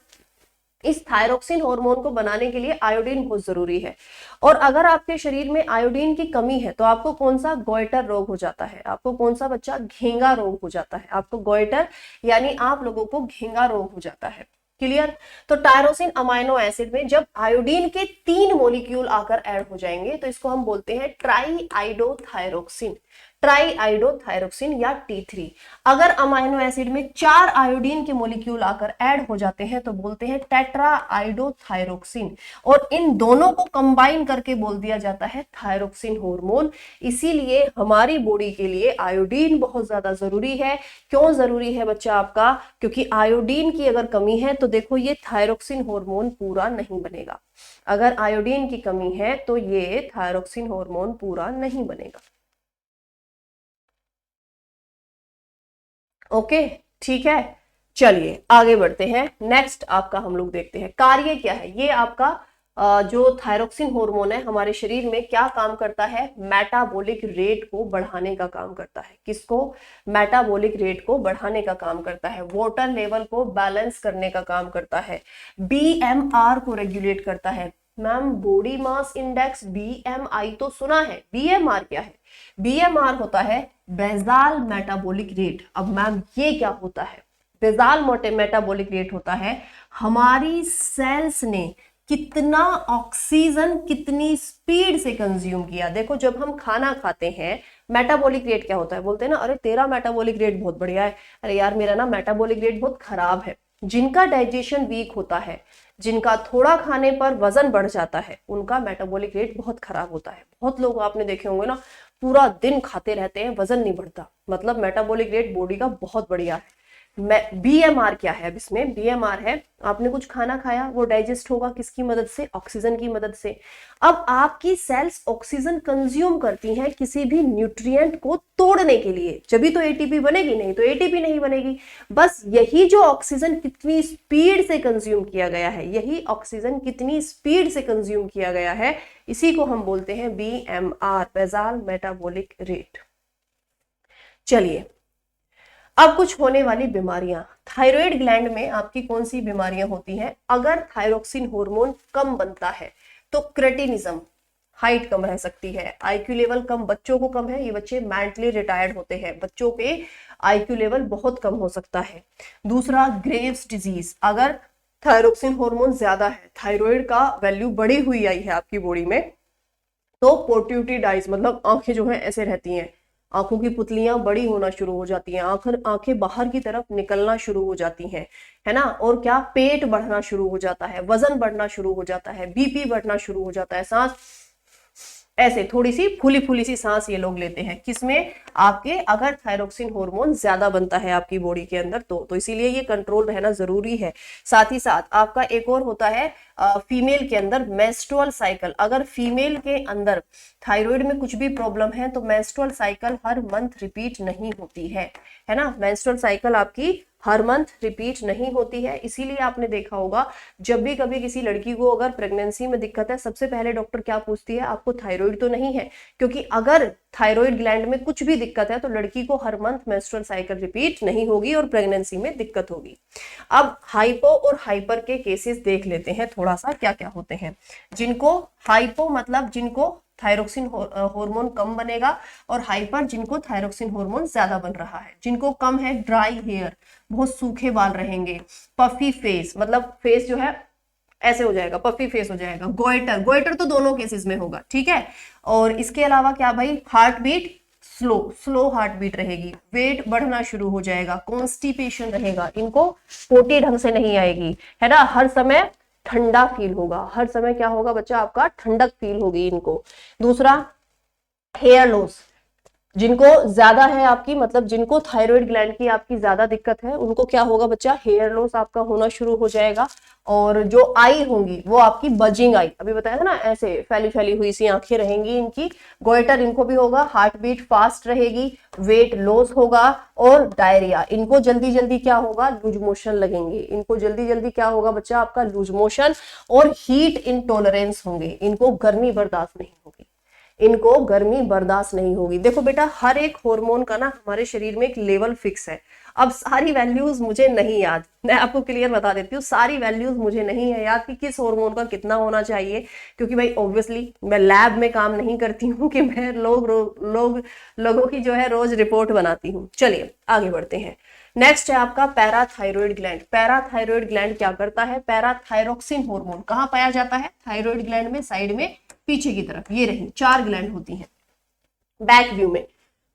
इस थायरोक्सिन हार्मोन को बनाने के लिए आयोडीन बहुत जरूरी है, और अगर आपके शरीर में आयोडीन की कमी है तो आपको कौन सा गोइटर रोग हो जाता है, आपको कौन सा बच्चा घेंगा रोग हो जाता है, आपको गोइटर यानी आप लोगों को घेंगा रोग हो जाता है। क्लियर? तो टायरोसिन अमाइनो एसिड में जब आयोडीन के 3 मॉलिक्यूल आकर ऐड हो जाएंगे तो इसको हम बोलते हैं ट्राईआयोडोथायरोक्सिन, ट्राईआयोडोथायरोक्सिन या T3। अगर अमाइनो एसिड में 4 आयोडीन के मॉलिक्यूल आकर ऐड हो जाते हैं तो बोलते हैं टेट्राआयोडोथायरोक्सिन, और इन दोनों को कंबाइन करके बोल दिया जाता है थायरोक्सिन हार्मोन। इसीलिए हमारी बॉडी के लिए आयोडीन बहुत ज्यादा जरूरी है। क्यों जरूरी है बच्चा आपका? क्योंकि आयोडीन की अगर कमी है तो देखो ये थायरोक्सिन हार्मोन पूरा नहीं बनेगा। अगर आयोडीन की कमी है तो ये थायरोक्सिन हार्मोन पूरा नहीं बनेगा। ओके, ठीक है। चलिए आगे बढ़ते हैं। नेक्स्ट आपका हम लोग देखते हैं कार्य क्या है। ये आपका जो थायरोक्सिन हार्मोन है हमारे शरीर में क्या काम करता है? मेटाबॉलिक रेट को बढ़ाने का काम करता है। किसको? मेटाबॉलिक रेट को बढ़ाने का काम करता है, वाटर लेवल को बैलेंस करने का काम करता है, बीएमआर को रेगुलेट करता है। Ma'am body mass index BMI तो सुना है, बीएमआर क्या है? बीएमआर होता है बेसाल मेटाबॉलिक रेट। अब मैम ये क्या होता है? बेसाल मेटाबॉलिक रेट होता है हमारी सेल्स ने कितना ऑक्सीजन कितनी स्पीड से कंज्यूम किया। देखो जब हम खाना खाते हैं मेटाबॉलिक रेट क्या होता है? बोलते हैं ना अरे तेरा मेटाबॉलिक रेट बहुत बढ़िया है, अरे यार मेरा ना मेटाबॉलिक रेट बहुत खराब है। जिनका डाइजेशन वीक होता है, जिनका थोड़ा खाने पर वजन बढ़ जाता है, उनका मेटाबॉलिक रेट बहुत खराब होता है। बहुत लोग आपने देखे होंगे ना पूरा दिन खाते रहते हैं, वजन नहीं बढ़ता, मतलब मेटाबॉलिक रेट बॉडी का बहुत बढ़िया है। बीएमआर क्या है? अब इसमें बीएमआर है आपने कुछ खाना खाया, वो डाइजेस्ट होगा किसकी मदद से? ऑक्सीजन की मदद से। अब आपकी सेल्स ऑक्सीजन कंज्यूम करती हैं किसी भी न्यूट्रिएंट को तोड़ने के लिए, जब तो एटीपी बनेगी, नहीं तो एटीपी नहीं बनेगी। बस यही जो ऑक्सीजन कितनी स्पीड से कंज्यूम किया गया है, यही ऑक्सीजन कितनी स्पीड से कंज्यूम किया गया है, इसी को हम बोलते हैं बीएमआर, बेसाल मेटाबॉलिक रेट। चलिए अब कुछ होने वाली बीमारियां। थायराइड ग्लैंड में आपकी कौन सी बीमारियां होती हैं? अगर थायरोक्सिन हार्मोन कम बनता है तो क्रेटिनिज्म, हाइट कम रह सकती है, आईक्यू लेवल कम, बच्चों को कम है, ये बच्चे मेंटली रिटायर्ड होते हैं, बच्चों पे आईक्यू लेवल बहुत कम हो सकता है। दूसरा ग्रेव्स डिजीज, अगर थायरोक्सिन हार्मोन ज्यादा है, थायराइड का वैल्यू बढ़ी हुई आई है आपकी बॉडी में, तो पोट्यूटिडाइज मतलब आंखें जो है ऐसे रहती हैं, आंखों की पुतलियां बड़ी होना शुरू हो जाती हैं, आंखें बाहर की तरफ निकलना शुरू हो जाती हैं, है ना, और क्या पेट बढ़ना शुरू हो जाता है, वजन बढ़ना शुरू हो जाता है, बीपी बढ़ना शुरू हो जाता है, सांस ऐसे थोड़ी सी फूली फूली सी सांस ये लोग लेते हैं। किसमें? आपके अगर थायरोक्सिन हार्मोन ज्यादा बनता है आपकी बॉडी के अंदर तो इसीलिए ये कंट्रोल रहना जरूरी है। साथ ही साथ आपका एक और होता है फीमेल के अंदर मेंस्ट्रुअल साइकिल। अगर फीमेल के अंदर थायराइड में कुछ भी प्रॉब्लम है तो मेंस्ट्रुअल साइकिल हर मंथ रिपीट नहीं होती है ना, मेंस्ट्रुअल साइकिल आपकी हर मंथ रिपीट नहीं होती है। इसीलिए आपने देखा होगा जब भी कभी किसी लड़की को अगर प्रेगनेंसी में दिक्कत है, सबसे पहले डॉक्टर क्या पूछती है? आपको थायराइड तो नहीं है? क्योंकि अगर थायराइड ग्लैंड में कुछ भी दिक्कत है तो लड़की को हर मंथ मेंस्ट्रुअल साइकिल रिपीट नहीं होगी और प्रेगनेंसी में दिक्कत होगी। अब हाइपो और हाइपर के केसेस देख लेते हैं थोड़ा सा क्या क्या होते हैं। जिनको हाइपो मतलब जिनको थायरोक्सिन हार्मोन कम बनेगा, और हाइपर जिनको थायरोक्सिन हार्मोन ज्यादा बन रहा है। जिनको कम है ड्राई हेयर, बहुत सूखे बाल रहेंगे, पफी फेस मतलब फेस जो है ऐसे हो जाएगा, पफी फेस हो जाएगा, गोइटर तो दोनों केसेस में होगा, ठीक है। और इसके अलावा क्या भाई? Heart beat slow heart beat रहेगी, वेट बढ़ना शुरू हो जाएगा, कॉन्स्टिपेशन रहेगा, इनको पोटी ढंग से नहीं आएगी, है ना, हर समय ठंडा फील होगा, हर समय क्या होगा बच्चा आपका, ठंडक फील होगी इनको। दूसरा, हेयर लॉस, जिनको ज्यादा है आपकी, मतलब जिनको थायराइड ग्लैंड की आपकी ज्यादा दिक्कत है, उनको क्या होगा बच्चा, हेयर लॉस आपका होना शुरू हो जाएगा। और जो आई होंगी वो आपकी बजिंग आई, अभी बताया था ना, ऐसे फैली फैली हुई सी आंखें रहेंगी इनकी। गोइटर इनको भी होगा, हार्ट बीट फास्ट रहेगी, वेट लॉस होगा, और डायरिया, इनको जल्दी जल्दी क्या होगा, लूज मोशन लगेंगे, इनको जल्दी जल्दी क्या होगा बच्चा आपका, लूज मोशन। और हीट इंटॉलरेंस होंगे, इनको गर्मी बर्दाश्त नहीं होगी, इनको गर्मी बर्दाश्त नहीं होगी। देखो बेटा, हर एक हार्मोन का ना हमारे शरीर में एक लेवल फिक्स है। अब सारी वैल्यूज मुझे नहीं याद, मैं आपको क्लियर बता देती हूँ, सारी वैल्यूज मुझे नहीं है याद कि किस हार्मोन का कितना होना चाहिए, क्योंकि भाई ऑब्वियसली मैं लैब में काम नहीं करती हूँ कि मैं लोगों की जो है रोज रिपोर्ट बनाती हूँ। चलिए आगे बढ़ते हैं। नेक्स्ट है आपका पैराथायरॉयड ग्लैंड। पैराथायरॉयड ग्लैंड क्या करता है, पैराथायरोक्सिन हार्मोन कहाँ पाया जाता है, थायराइड ग्लैंड में, साइड में पीछे की तरफ, ये रही 4 ग्लैंड होती हैं बैक व्यू में।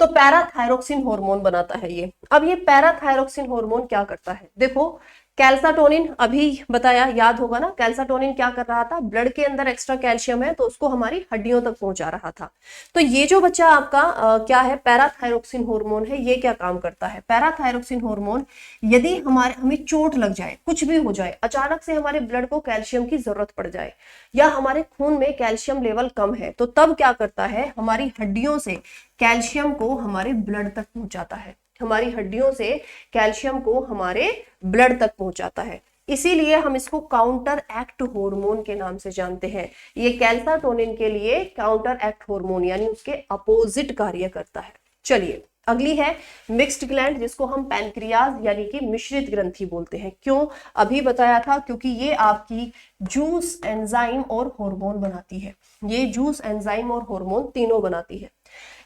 तो पैराथायरोक्सिन हार्मोन बनाता है ये। अब ये पैराथायरोक्सिन हार्मोन क्या करता है, देखो कैल्साटोनिन अभी बताया, याद होगा ना, कैल्साटोनिन क्या कर रहा था, ब्लड के अंदर एक्स्ट्रा कैल्शियम है तो उसको हमारी हड्डियों तक पहुंचा रहा था। तो ये जो बच्चा आपका क्या है, पैराथायरोक्सिन हार्मोन है, ये क्या काम करता है, पैराथायरोक्सिन हार्मोन, यदि हमें चोट लग जाए, कुछ भी हो जाए, अचानक से हमारे ब्लड को कैल्शियम की जरूरत पड़ जाए, या हमारे खून में कैल्शियम लेवल कम है, तो तब क्या करता है, हमारी हड्डियों से कैल्शियम को हमारे ब्लड तक पहुंचाता है, हमारी हड्डियों से कैल्शियम को हमारे ब्लड तक पहुंचाता है। इसीलिए हम इसको काउंटर एक्ट हार्मोन के नाम से जानते हैं। ये कैल्साटोनिन के लिए काउंटर एक्ट हार्मोन यानी उसके अपोजिट कार्य करता है। चलिए अगली है मिक्स्ड ग्लैंड, जिसको हम पैनक्रियाज यानी कि मिश्रित ग्रंथि बोलते हैं। क्यों, अभी बताया था, क्योंकि ये आपकी जूस एंजाइम और हार्मोन बनाती है, ये जूस एंजाइम और हार्मोन तीनों बनाती है।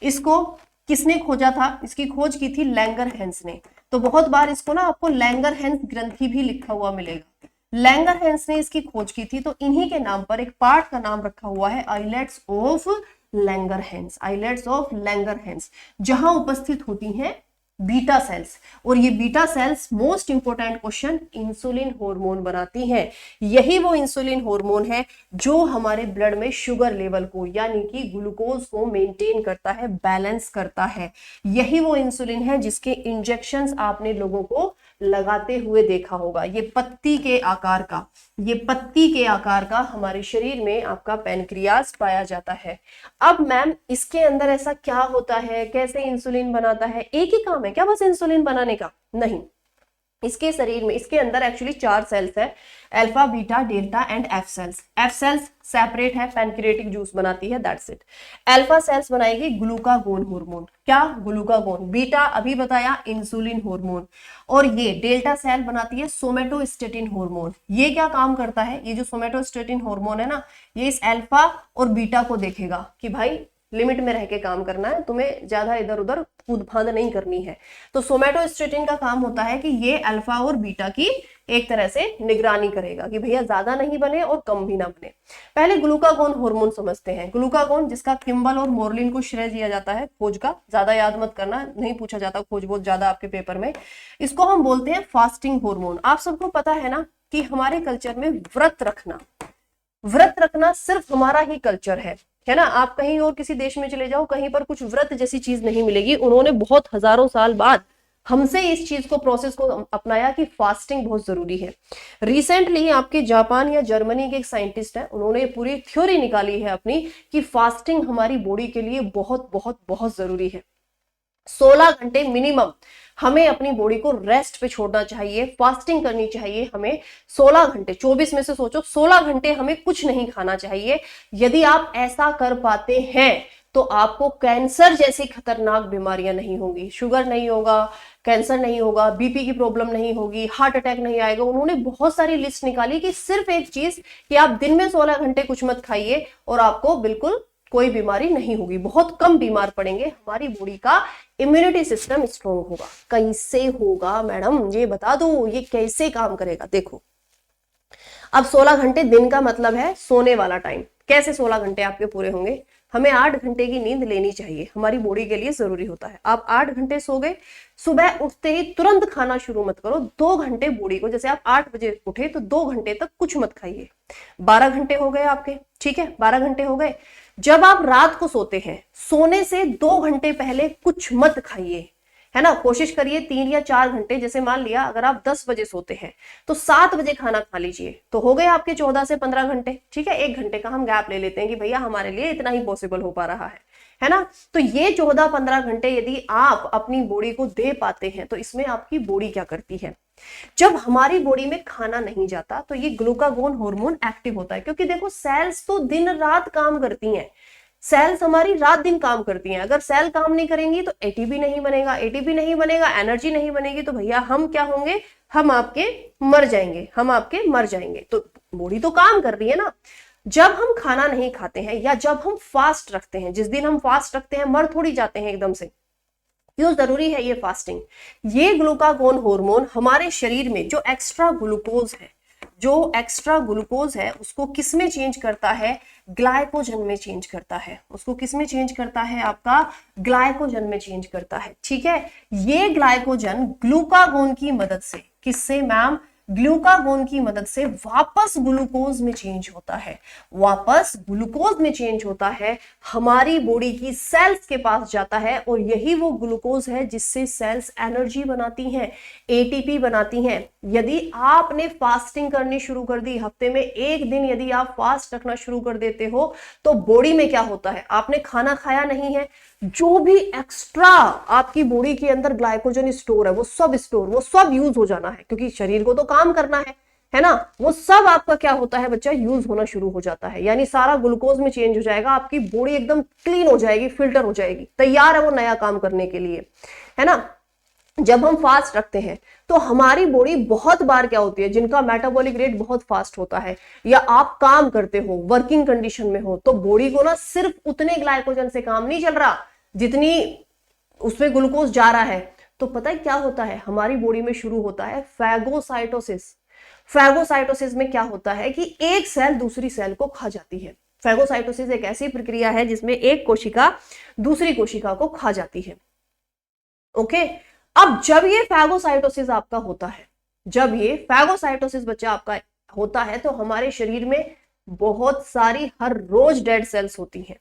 इसको किसने खोजा था, इसकी खोज की थी लैंगरहैंस ने। तो बहुत बार इसको ना आपको लैंगरहैंस ग्रंथि भी लिखा हुआ मिलेगा। लैंगरहैंस ने इसकी खोज की थी, तो इन्हीं के नाम पर एक पार्ट का नाम रखा हुआ है islets of Langerhans, islets of Langerhans, जहां उपस्थित होती हैं बीटा सेल्स। और ये beta cells, most important question, insulin hormone बनाती हैं। यही वो इंसुलिन हार्मोन है जो हमारे ब्लड में शुगर लेवल को यानी कि ग्लूकोज को मेंटेन करता है, बैलेंस करता है। यही वो इंसुलिन है जिसके इंजेक्शंस आपने लोगों को लगाते हुए देखा होगा। ये पत्ती के आकार का, ये पत्ती के आकार का हमारे शरीर में आपका पैनक्रियाज पाया जाता है। अब मैम इसके अंदर ऐसा क्या होता है, कैसे इंसुलिन बनाता है, एक ही काम है क्या बस इंसुलिन बनाने का? नहीं, इसके शरीर में, इसके अंदर एक्चुअली 4 सेल्स है, alpha beta delta and F cells. F cells separate है, पैनक्रियाटिक जूस बनाती है, दैट्स इट। अल्फा सेल्स बनाएगी ग्लूकागोन हार्मोन, क्या ग्लूकागोन। बीटा अभी बताया इंसुलिन हार्मोन। और ये डेल्टा सेल बनाती है सोमेटोस्टेटिन हार्मोन। ये क्या काम करता है, ये जो सोमेटोस्टेटिन हार्मोन है ना, ये इस अल्फा और बीटा को देखेगा कि भाई लिमिट में रह के काम करना है, तुम्हें ज्यादा इधर उधर कूद फांद नहीं करनी है। तो सोमेटोस्टेटिन का काम होता है कि ये अल्फा और बीटा की एक तरह से निगरानी करेगा कि भैया ज्यादा नहीं बने और कम भी ना बने। पहले ग्लूकागोन हार्मोन समझते हैं। ग्लूकागोन, जिसका किम्बल और मोरलिन को श्रेय दिया जाता है खोज का, ज्यादा याद मत करना, नहीं पूछा जाता खोज बहुत ज्यादा आपके पेपर में। इसको हम बोलते हैं फास्टिंग हार्मोन। आप सबको पता है ना कि हमारे कल्चर में व्रत रखना सिर्फ हमारा ही कल्चर है ना। आप कहीं और किसी देश में चले जाओ, कहीं पर कुछ व्रत जैसी चीज नहीं मिलेगी। उन्होंने बहुत हजारों साल बाद हमसे इस चीज को, प्रोसेस को अपनाया कि फास्टिंग बहुत जरूरी है। रिसेंटली आपके जापान या जर्मनी के एक साइंटिस्ट है, उन्होंने पूरी थ्योरी निकाली है अपनी कि फास्टिंग हमारी बॉडी के लिए बहुत बहुत बहुत जरूरी है। 16 घंटे मिनिमम हमें अपनी बॉडी को रेस्ट पे छोड़ना चाहिए, फास्टिंग करनी चाहिए हमें 16 घंटे। 24 में से सोचो 16 घंटे हमें कुछ नहीं खाना चाहिए। यदि आप ऐसा कर पाते हैं तो आपको कैंसर जैसी खतरनाक बीमारियां नहीं होंगी, शुगर नहीं होगा, कैंसर नहीं होगा, बीपी की प्रॉब्लम नहीं होगी, हार्ट अटैक नहीं आएगा। उन्होंने बहुत सारी लिस्ट निकाली कि सिर्फ एक चीज कि आप दिन में 16 घंटे कुछ मत खाइए और आपको बिल्कुल कोई बीमारी नहीं होगी, बहुत कम बीमार पड़ेंगे, हमारी बॉडी का इम्यूनिटी सिस्टम स्ट्रॉन्ग होगा। कैसे होगा मैडम, ये बता दो, ये कैसे काम करेगा? देखो, अब 16 घंटे दिन का मतलब है सोने वाला टाइम। कैसे 16 घंटे आपके पूरे होंगे? हमें 8 घंटे की नींद लेनी चाहिए, हमारी बॉडी के लिए जरूरी होता है। आप 8 घंटे सो गए, सुबह उठते ही तुरंत खाना शुरू मत करो, 2 घंटे बॉडी को, जैसे आप 8 बजे उठे तो 2 घंटे तक कुछ मत खाइए। 12 घंटे हो गए आपके, ठीक है, 12 घंटे हो गए। जब आप रात को सोते हैं, सोने से 2 घंटे पहले कुछ मत खाइए, है ना। कोशिश करिए 3 या 4 घंटे, जैसे मान लिया अगर आप 10 बजे सोते हैं तो 7 बजे खाना खा लीजिए, तो हो गए आपके 14 से 15 घंटे, ठीक है। 1 घंटे का हम गैप ले लेते हैं कि भैया हमारे लिए इतना ही पॉसिबल हो पा रहा है ना। तो ये 14-15 घंटे यदि आप अपनी बॉडी को दे पाते हैं, तो इसमें आपकी बॉडी क्या करती है, जब हमारी बॉडी में खाना नहीं जाता तो ये ग्लूकागोन हार्मोन एक्टिव होता है, क्योंकि देखो सेल्स तो दिन रात काम करती हैं, सेल्स हमारी रात दिन काम करती हैं। अगर सेल काम नहीं करेंगी तो एटीपी नहीं बनेगा, एटीपी नहीं बनेगा, एनर्जी नहीं बनेगी, तो भैया हम क्या होंगे, हम आपके मर जाएंगे, हम आपके मर जाएंगे। तो बॉडी तो काम कर रही है ना। जब हम खाना नहीं खाते हैं या जब हम फास्ट रखते हैं, जिस दिन हम फास्ट रखते हैं मर थोड़ी जाते हैं एकदम से, क्यों जरूरी है ये फास्टिंग। ये ग्लूकागोन हार्मोन हमारे शरीर में जो एक्स्ट्रा ग्लूकोज है, जो एक्स्ट्रा ग्लूकोज है उसको किस में चेंज करता है, ग्लाइकोजन में चेंज करता है। उसको किस में चेंज करता है, आपका ग्लाइकोजन में चेंज करता है, ठीक है। ये ग्लाइकोजन ग्लूकागोन की मदद से, किससे मैम, ग्लूकागोन की मदद से वापस ग्लूकोज में चेंज होता है, वापस ग्लूकोज में चेंज होता है, हमारी बॉडी की सेल्स के पास जाता है, और यही वो ग्लूकोज है जिससे सेल्स एनर्जी बनाती हैं, एटीपी बनाती हैं। यदि आपने फास्टिंग करनी शुरू कर दी, हफ्ते में 1 दिन यदि आप फास्ट रखना शुरू कर देते हो, तो बॉडी में क्या होता है, आपने खाना खाया नहीं है, जो भी एक्स्ट्रा आपकी बॉडी के अंदर ग्लाइकोजन स्टोर है वो सब यूज हो जाना है, क्योंकि शरीर को तो काम करना है ना। वो सब आपका क्या होता है बच्चा, यूज होना शुरू हो जाता है, यानी सारा ग्लूकोज में चेंज हो जाएगा, आपकी बॉडी एकदम क्लीन हो जाएगी, फिल्टर हो जाएगी, तैयार है वो नया काम करने के लिए, है ना। जब हम फास्ट रखते हैं तो हमारी बॉडी बहुत बार क्या होती है, जिनका मेटाबॉलिक रेट बहुत फास्ट होता है, या आप काम करते हो, वर्किंग कंडीशन में हो, तो बॉडी को ना सिर्फ उतने ग्लाइकोजन से काम नहीं चल रहा जितनी उसमें ग्लूकोज जा रहा है। तो पता है क्या होता है, हमारी बॉडी में शुरू होता है फैगोसाइटोसिस। फैगोसाइटोसिस में क्या होता है कि एक सेल दूसरी सेल को खा जाती है। फैगोसाइटोसिस एक ऐसी प्रक्रिया है जिसमें एक कोशिका दूसरी कोशिका को खा जाती है, ओके। अब जब ये फैगोसाइटोसिस आपका होता है, जब ये फैगोसाइटोसिस बच्चा आपका होता है, तो हमारे शरीर में बहुत सारी हर रोज डेड सेल्स होती हैं।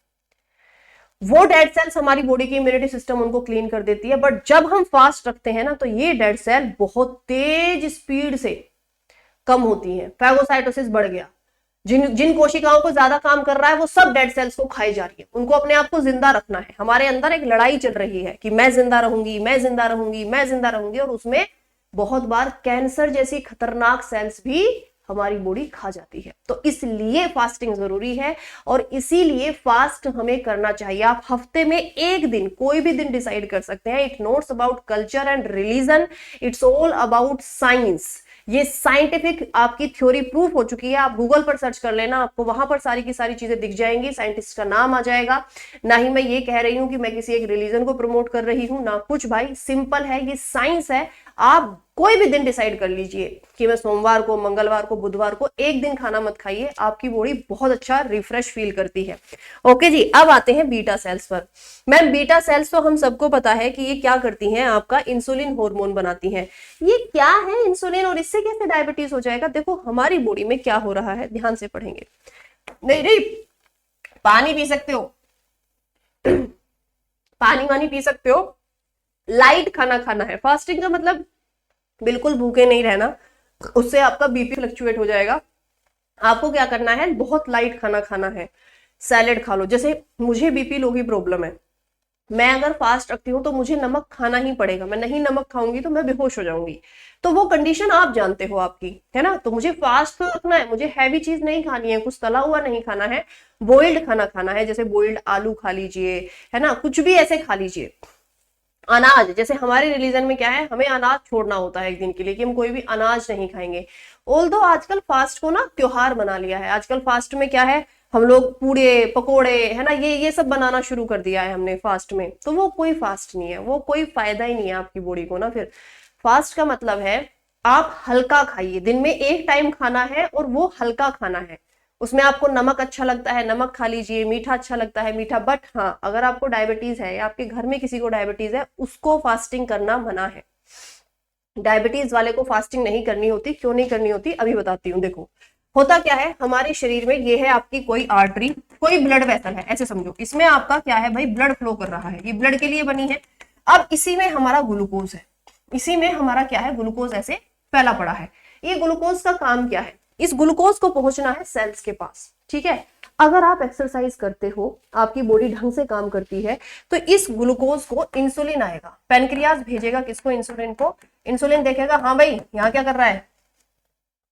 वो डेड सेल्स हमारी बॉडी की इम्यूनिटी सिस्टम उनको क्लीन कर देती है, बट जब हम फास्ट रखते हैं ना, तो ये डेड सेल बहुत तेज स्पीड से कम होती है, फैगोसाइटोसिस बढ़ गया। जिन जिन कोशिकाओं को ज्यादा काम कर रहा है वो सब डेड सेल्स को खाई जा रही है, उनको अपने आप को जिंदा रखना है। हमारे अंदर एक लड़ाई चल रही है कि मैं जिंदा रहूंगी, मैं जिंदा रहूंगी, मैं जिंदा रहूंगी, और उसमें बहुत बार कैंसर जैसी खतरनाक सेल्स भी हमारी बॉडी खा जाती है। तो इसलिए फास्टिंग जरूरी है, और इसीलिए फास्ट हमें करना चाहिए। आप हफ्ते में 1 दिन, कोई भी दिन डिसाइड कर सकते हैं। It nots about culture and religion, it's all about science. ये साइंटिफिक आपकी थ्योरी प्रूफ हो चुकी है, आप गूगल पर सर्च कर लेना, आपको वहां पर सारी की सारी चीजें दिख जाएंगी, साइंटिस्ट का नाम आ जाएगा। ना ही मैं ये कह रही हूं कि मैं किसी एक रिलीजन को प्रमोट कर रही हूं, ना कुछ, भाई सिंपल है, ये साइंस है। आप कोई भी दिन डिसाइड कर लीजिए कि मैं सोमवार को, मंगलवार को, बुधवार को 1 दिन खाना मत खाइए, आपकी बॉडी बहुत अच्छा रिफ्रेश फील करती है। ओके जी, अब आते हैं बीटा सेल्स पर। मैम बीटा सेल्स तो हम सबको पता है कि ये क्या करती हैं, आपका इंसुलिन हार्मोन बनाती हैं। ये क्या है इंसुलिन, और इससे कैसे डायबिटीज हो जाएगा? देखो हमारी बॉडी में क्या हो रहा है, ध्यान से पढ़ेंगे। नहीं नहीं, पानी पी सकते हो, पानी वानी पी सकते हो। लाइट खाना खाना है, फास्टिंग का मतलब बिल्कुल भूखे नहीं रहना, उससे आपका बीपी फ्लक्चुएट हो जाएगा। आपको क्या करना है, बहुत लाइट खाना खाना है, सैलेड खा लो। जैसे मुझे बीपी लो की प्रॉब्लम है, मैं अगर फास्ट रखती हूँ तो मुझे नमक खाना ही पड़ेगा, मैं नहीं नमक खाऊंगी तो मैं बेहोश हो जाऊंगी। तो वो कंडीशन आप जानते हो आपकी, है ना। तो मुझे फास्ट तो रखना है, मुझे हैवी चीज नहीं खानी है, कुछ तला हुआ नहीं खाना है, बॉइल्ड खाना खाना है। जैसे बॉइल्ड आलू खा लीजिए, है ना, कुछ भी ऐसे खा लीजिए। अनाज, जैसे हमारे रिलीजन में क्या है, हमें अनाज छोड़ना होता है 1 दिन के लिए, कि हम कोई भी अनाज नहीं खाएंगे। ऑल्दो आजकल फास्ट को ना त्योहार बना लिया है। आजकल फास्ट में क्या है, हम लोग पूड़े पकोड़े, है ना, ये सब बनाना शुरू कर दिया है हमने फास्ट में। तो वो कोई फास्ट नहीं है, वो कोई फायदा ही नहीं है आपकी बॉडी को ना। फिर फास्ट का मतलब है आप हल्का खाइए, दिन में 1 टाइम खाना है और वो हल्का खाना है। उसमें आपको नमक अच्छा लगता है नमक खा लीजिए, मीठा अच्छा लगता है मीठा, बट हाँ अगर आपको डायबिटीज है या आपके घर में किसी को डायबिटीज है उसको फास्टिंग करना मना है। डायबिटीज वाले को फास्टिंग नहीं करनी होती। क्यों नहीं करनी होती अभी बताती हूँ। देखो होता क्या है हमारे शरीर में, ये है आपकी कोई आर्टरी, कोई ब्लड वेसल है, ऐसे समझो इसमें आपका क्या है भाई, ब्लड फ्लो कर रहा है, ये ब्लड के लिए बनी है। अब इसी में हमारा ग्लूकोज है, इसी में हमारा क्या है, ग्लूकोज ऐसे फैला पड़ा है। ये ग्लूकोज का काम क्या है, इस ग्लूकोज को पहुंचना है सेल्स के पास, ठीक है। अगर आप एक्सरसाइज करते हो, आपकी बॉडी ढंग से काम करती है, तो इस ग्लूकोज को इंसुलिन आएगा, पेनक्रियाज भेजेगा किसको, इंसुलिन को। इंसुलिन देखेगा हाँ भाई यहाँ क्या कर रहा है,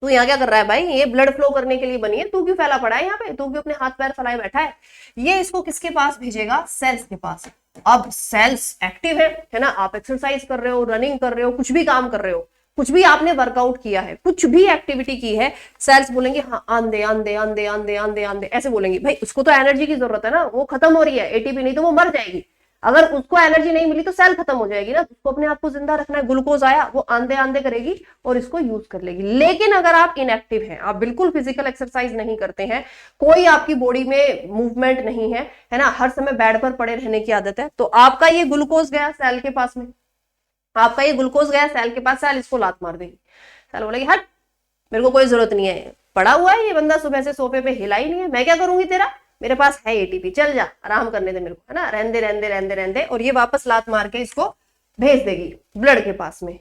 तू यहाँ क्या कर रहा है भाई, ये ब्लड फ्लो करने के लिए बनी है, तू क्यों फैला पड़ा है यहाँ पे, तू क्यों अपने हाथ पैर फैलाए बैठा है। ये इसको किसके पास भेजेगा, सेल्स के पास। अब सेल्स एक्टिव है ना, आप एक्सरसाइज कर रहे हो, रनिंग कर रहे हो, कुछ भी काम कर रहे हो, कुछ भी आपने वर्कआउट किया है, कुछ भी एक्टिविटी की है, सेल्स बोलेंगे हाँ आंदे आंदे आंदे आंदे आंदे आंदे, ऐसे बोलेंगे। भाई उसको तो एनर्जी की जरूरत है ना, वो खत्म हो रही है एटीपी, नहीं तो वो मर जाएगी। अगर उसको एनर्जी नहीं मिली तो सेल खत्म हो जाएगी ना, उसको अपने आप को जिंदा रखना है। ग्लूकोज आया वो आंदे आंदे करेगी और इसको यूज कर लेगी। लेकिन अगर आप इनएक्टिव हैं, आप बिल्कुल फिजिकल एक्सरसाइज नहीं करते हैं, कोई आपकी बॉडी में मूवमेंट नहीं है ना, हर समय बेड पर पड़े रहने की आदत है, तो आपका ये ग्लूकोज गया सेल के पास में, आपका ये ग्लूकोज गया सेल के पास, सेल इसको लात मार देगी। सेल बोलेगी हट, मेरे को कोई जरूरत नहीं है, पड़ा हुआ है ये बंदा सुबह से सोफे पे, हिला ही नहीं है, मैं क्या करूंगी तेरा, मेरे पास है एटीपी, चल जा आराम करने दे मेरे को, है ना, रहने रहने रहने रहने, और ये वापस लात मार के इसको भेज देगी ब्लड के पास में।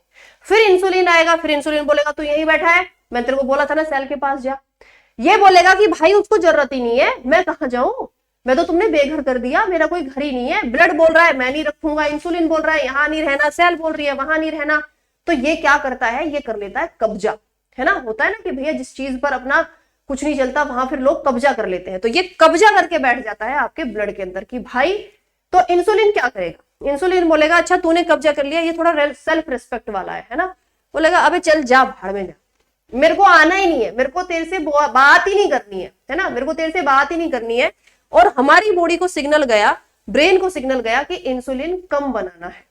फिर इंसुलिन आएगा, फिर इंसुलिन बोलेगा तू यहीं बैठा है, मैं तेरे को बोला था ना सेल के पास जा। ये बोलेगा कि भाई उसको जरूरत ही नहीं है, मैं कहाँ जाऊं, मैं तो तुमने बेघर कर दिया, मेरा कोई घर ही नहीं है। ब्लड बोल रहा है मैं नहीं रखूंगा, इंसुलिन बोल रहा है यहाँ नहीं रहना, सेल बोल रही है वहां नहीं रहना। तो ये क्या करता है, ये कर लेता है कब्जा, है ना। होता है ना कि भैया जिस चीज पर अपना कुछ नहीं चलता वहां फिर लोग कब्जा कर लेते हैं, तो ये कब्जा करके बैठ जाता है आपके ब्लड के अंदर कि भाई। तो इंसुलिन क्या करेगा, इंसुलिन बोलेगा अच्छा तूने कब्जा कर लिया, ये थोड़ा सेल्फ रिस्पेक्ट वाला है ना, बोलेगा अबे चल जा भाड़ में जा, मेरे को आना ही नहीं है, मेरे को तेरे से बात ही नहीं करनी है ना, मेरे को तेरे से बात ही नहीं करनी है। और हमारी बॉडी को सिग्नल गया, ब्रेन को सिग्नल गया कि इंसुलिन कम बनाना है,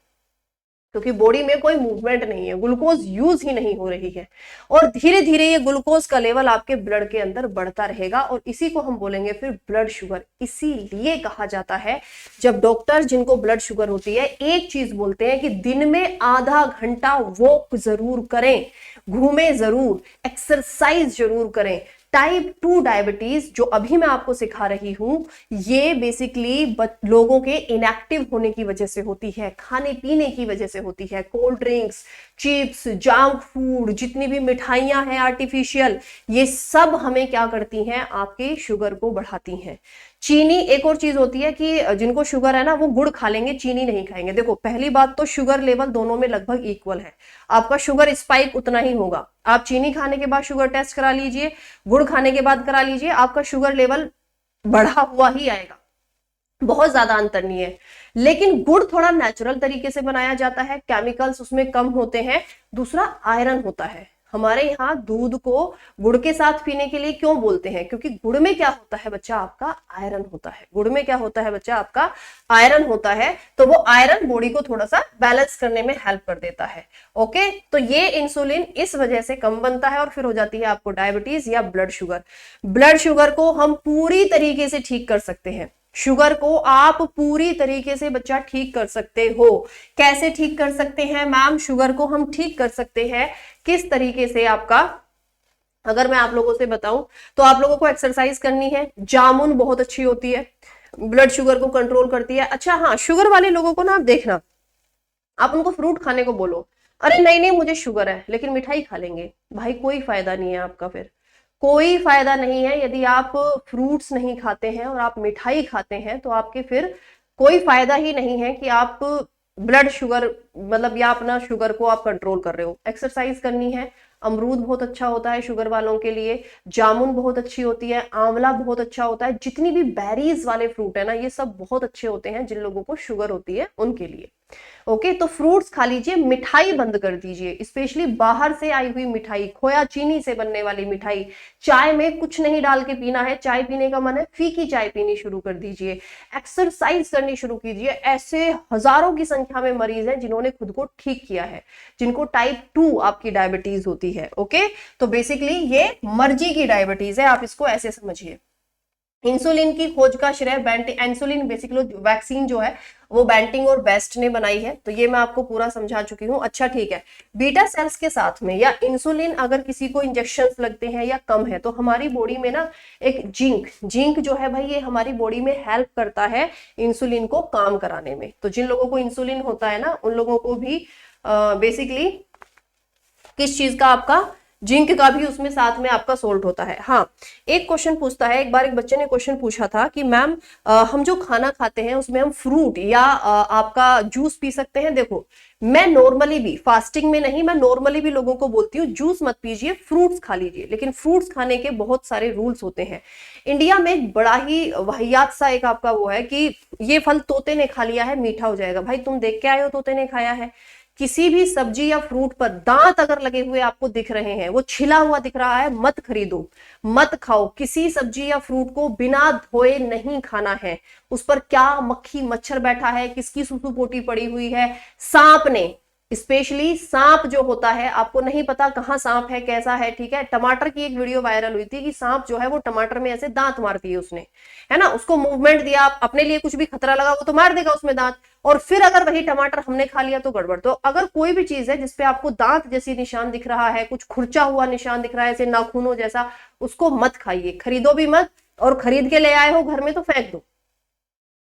क्योंकि बॉडी में कोई मूवमेंट नहीं है, ग्लूकोज यूज ही नहीं हो रही है, और धीरे धीरे ये ग्लूकोज का लेवल आपके ब्लड के अंदर बढ़ता रहेगा, और इसी को हम बोलेंगे फिर ब्लड शुगर। इसीलिए कहा जाता है जब डॉक्टर जिनको ब्लड शुगर होती है एक चीज बोलते हैं कि दिन में आधा घंटा वॉक जरूर करें, घूमें जरूर, एक्सरसाइज जरूर करें। टाइप 2 डायबिटीज जो अभी मैं आपको सिखा रही हूं, ये बेसिकली लोगों के इनएक्टिव होने की वजह से होती है, खाने पीने की वजह से होती है। Cold drinks, chips, junk food, जितनी भी मिठाइयां हैं आर्टिफिशियल, ये सब हमें क्या करती हैं, आपके शुगर को बढ़ाती हैं। चीनी एक और चीज होती है कि जिनको शुगर है ना वो गुड़ खा लेंगे, चीनी नहीं खाएंगे। देखो पहली बात तो शुगर लेवल दोनों में लगभग इक्वल है, आपका शुगर स्पाइक उतना ही होगा। आप चीनी खाने के बाद शुगर टेस्ट करा लीजिए, गुड़ खाने के बाद करा लीजिए, आपका शुगर लेवल बढ़ा हुआ ही आएगा, बहुत ज्यादा अंतर नहीं है। लेकिन गुड़ थोड़ा नेचुरल तरीके से बनाया जाता है, केमिकल्स उसमें कम होते हैं। दूसरा आयरन होता है, हमारे यहाँ दूध को गुड़ के साथ पीने के लिए क्यों बोलते हैं, क्योंकि गुड़ में क्या होता है बच्चा, आपका आयरन होता है। गुड़ में क्या होता है बच्चा, आपका आयरन होता है, तो वो आयरन बॉडी को थोड़ा सा बैलेंस करने में हेल्प कर देता है। ओके, तो ये इंसुलिन इस वजह से कम बनता है और फिर हो जाती है आपको डायबिटीज या ब्लड शुगर। ब्लड शुगर को हम पूरी तरीके से ठीक कर सकते हैं, शुगर को आप पूरी तरीके से बच्चा ठीक कर सकते हो। कैसे ठीक कर सकते हैं मैम, शुगर को हम ठीक कर सकते हैं किस तरीके से, आपका अगर मैं आप लोगों से बताऊं तो आप लोगों को एक्सरसाइज करनी है। जामुन बहुत अच्छी होती है, ब्लड शुगर को कंट्रोल करती है। अच्छा हाँ, शुगर वाले लोगों को ना आप देखना, आप उनको फ्रूट खाने को बोलो, अरे नहीं नहीं मुझे शुगर है लेकिन मिठाई खा लेंगे, भाई कोई फायदा नहीं है आपका, फिर कोई फायदा नहीं है। यदि आप फ्रूट्स नहीं खाते हैं और आप मिठाई खाते हैं तो आपके फिर कोई फायदा ही नहीं है कि आप ब्लड शुगर मतलब या अपना शुगर को आप कंट्रोल कर रहे हो। एक्सरसाइज करनी है, अमरूद बहुत अच्छा होता है शुगर वालों के लिए, जामुन बहुत अच्छी होती है, आंवला बहुत अच्छा होता है, जितनी भी बेरीज वाले फ्रूट है ना ये सब बहुत अच्छे होते हैं जिन लोगों को शुगर होती है उनके लिए। ओके, तो फ्रूट्स खा लीजिए, मिठाई बंद कर दीजिए, स्पेशली बाहर से आई हुई मिठाई, खोया चीनी से बनने वाली मिठाई, चाय में कुछ नहीं डाल के पीना है, चाय पीने का मन है फीकी चाय पीनी शुरू कर दीजिए, एक्सरसाइज करनी शुरू कीजिए। ऐसे हजारों की संख्या में मरीज हैं जिन्होंने खुद को ठीक किया है, जिनको टाइप 2 आपकी डायबिटीज होती है। ओके, तो बेसिकली ये मर्जी की डायबिटीज है, आप इसको ऐसे समझिए। इंसुलिन की खोज का श्रेय इंसुलिन बेसिकली वैक्सीन जो है वो बैंटिंग और बेस्ट ने बनाई है, तो ये मैं आपको पूरा समझा चुकी हूँ। अच्छा ठीक है, बीटा सेल्स के साथ में या इंसुलिन अगर किसी को इंजेक्शन लगते हैं या कम है, तो हमारी बॉडी में ना एक जिंक जो है भाई, ये हमारी बॉडी में हेल्प करता है इंसुलिन को काम कराने में। तो जिन लोगों को इंसुलिन होता है ना, उन लोगों को भी बेसिकली किस चीज का, आपका जिंक का भी उसमें साथ में आपका सोल्ट होता है। हाँ, एक क्वेश्चन पूछता है, एक बार एक बच्चे ने क्वेश्चन पूछा था कि मैम हम जो खाना खाते हैं उसमें हम फ्रूट या आपका जूस पी सकते हैं। देखो, मैं नॉर्मली भी, फास्टिंग में नहीं, मैं नॉर्मली भी लोगों को बोलती हूँ जूस मत पीजिए, फ्रूट्स खा लीजिए, लेकिन फ्रूट्स खाने के बहुत सारे रूल्स होते हैं। इंडिया में एक बड़ा ही वाहियात सा एक आपका वो है कि ये फल तोते ने खा लिया है मीठा हो जाएगा। भाई तुम देख के आए हो तोते ने खाया है? किसी भी सब्जी या फ्रूट पर दांत अगर लगे हुए आपको दिख रहे हैं, वो छिला हुआ दिख रहा है, मत खरीदो, मत खाओ। किसी सब्जी या फ्रूट को बिना धोए नहीं खाना है। उस पर क्या मक्खी मच्छर बैठा है, किसकी सुसु पोटी पड़ी हुई है, सांप ने, स्पेशली सांप जो होता है, आपको नहीं पता कहाँ सांप है, कैसा है, ठीक है। टमाटर की एक वीडियो वायरल हुई थी कि सांप जो है वो टमाटर में ऐसे दांत मार दिए उसने, है ना, उसको मूवमेंट दिया, अपने लिए कुछ भी खतरा लगा वो तो मार देगा उसमें दांत, और फिर अगर वही टमाटर हमने खा लिया तो गड़बड़। तो अगर कोई भी चीज है जिसपे आपको दांत जैसी निशान दिख रहा है, कुछ खुरचा हुआ निशान दिख रहा है, ऐसे नाखूनों जैसा, उसको मत खाइए, खरीदो भी मत, और खरीद के ले आए हो घर में तो फेंक दो,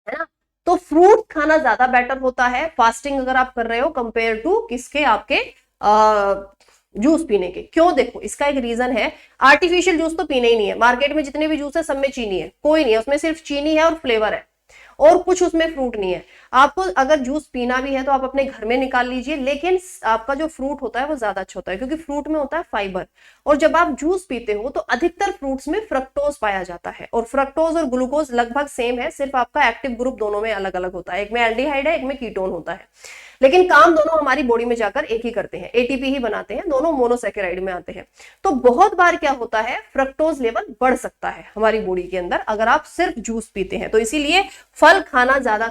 है ना। तो फ्रूट खाना ज्यादा बेटर होता है फास्टिंग अगर आप कर रहे हो, कंपेयर टू किसके, आपके जूस पीने के। क्यों? देखो, इसका एक रीजन है, आर्टिफिशियल जूस तो पीने ही नहीं है। मार्केट में जितने भी जूस है सब में चीनी है, कोई नहीं है उसमें, सिर्फ चीनी है और फ्लेवर है, और कुछ उसमें फ्रूट नहीं है। आपको अगर जूस पीना भी है तो आप अपने घर में निकाल लीजिए, लेकिन आपका जो फ्रूट होता है वो ज्यादा अच्छा होता है, क्योंकि फ्रूट में होता है फाइबर। और जब आप जूस पीते हो तो अधिकतर फ्रूट्स में फ्रक्टोज पाया जाता है, और फ्रक्टोज और ग्लूकोज लगभग सेम है, सिर्फ आपका एक्टिव ग्रुप दोनों में अलग अलग होता है, एक में एल्डिहाइड है, एक में कीटोन होता है, लेकिन काम दोनों हमारी बॉडी में जाकर एक ही करते हैं, एटीपी ही बनाते हैं, दोनों मोनोसैकेराइड में आते हैं। तो बहुत बार क्या होता है, फ्रक्टोज लेवल बढ़ सकता है हमारी बॉडी के अंदर अगर आप सिर्फ जूस पीते हैं। तो इसीलिए फल खाना ज्यादा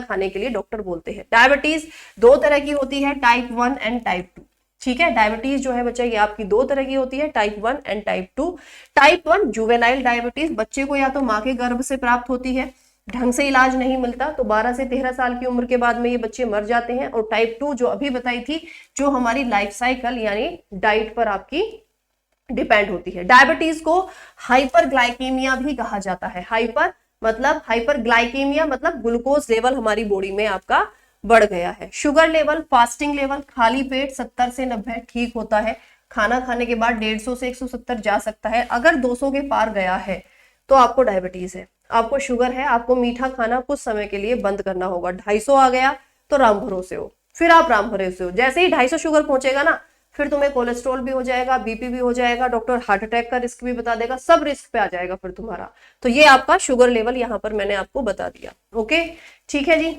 खाने के लिए डॉक्टर बोलते हैं। डायबिटीज दो तरह की होती है, टाइप 1 एंड टाइप 2, ठीक है। डायबिटीज जो है बच्चा ये आपकी दो तरह की होती है, type 1 and type 2। Type 1 juvenile diabetes, बच्चे को या तो माँ के गर्भ से प्राप्त होती है, ढंग से इलाज नहीं मिलता तो 12 से 13 साल की उम्र के बाद में ये बच्चे मर जाते हैं। और टाइप 2 जो अभी बताई थी, जो हमारी लाइफ साइकिल यानी डाइट पर आपकी डिपेंड होती है। डायबिटीज को हाइपरग्लाइकेमिया भी कहा जाता है। हाइपरग्लाइकेमिया मतलब ग्लूकोज लेवल हमारी बॉडी में आपका बढ़ गया है। शुगर लेवल, फास्टिंग लेवल, खाली पेट 70 से 90 ठीक होता है, खाना खाने के बाद 150 से 170 जा सकता है। अगर 200 के पार गया है तो आपको डायबिटीज है, आपको शुगर है, आपको मीठा खाना कुछ समय के लिए बंद करना होगा। 250 आ गया तो राम भरोसे हो, फिर आप राम भरोसे हो। जैसे ही 250 शुगर पहुंचेगा ना, फिर तुम्हें कोलेस्ट्रॉल भी हो जाएगा, बीपी भी हो जाएगा, डॉक्टर हार्ट अटैक का रिस्क भी बता देगा, सब रिस्क पे आ जाएगा फिर तुम्हारा। तो ये आपका शुगर लेवल यहाँ पर मैंने आपको बता दिया। ओके, ठीक है जी।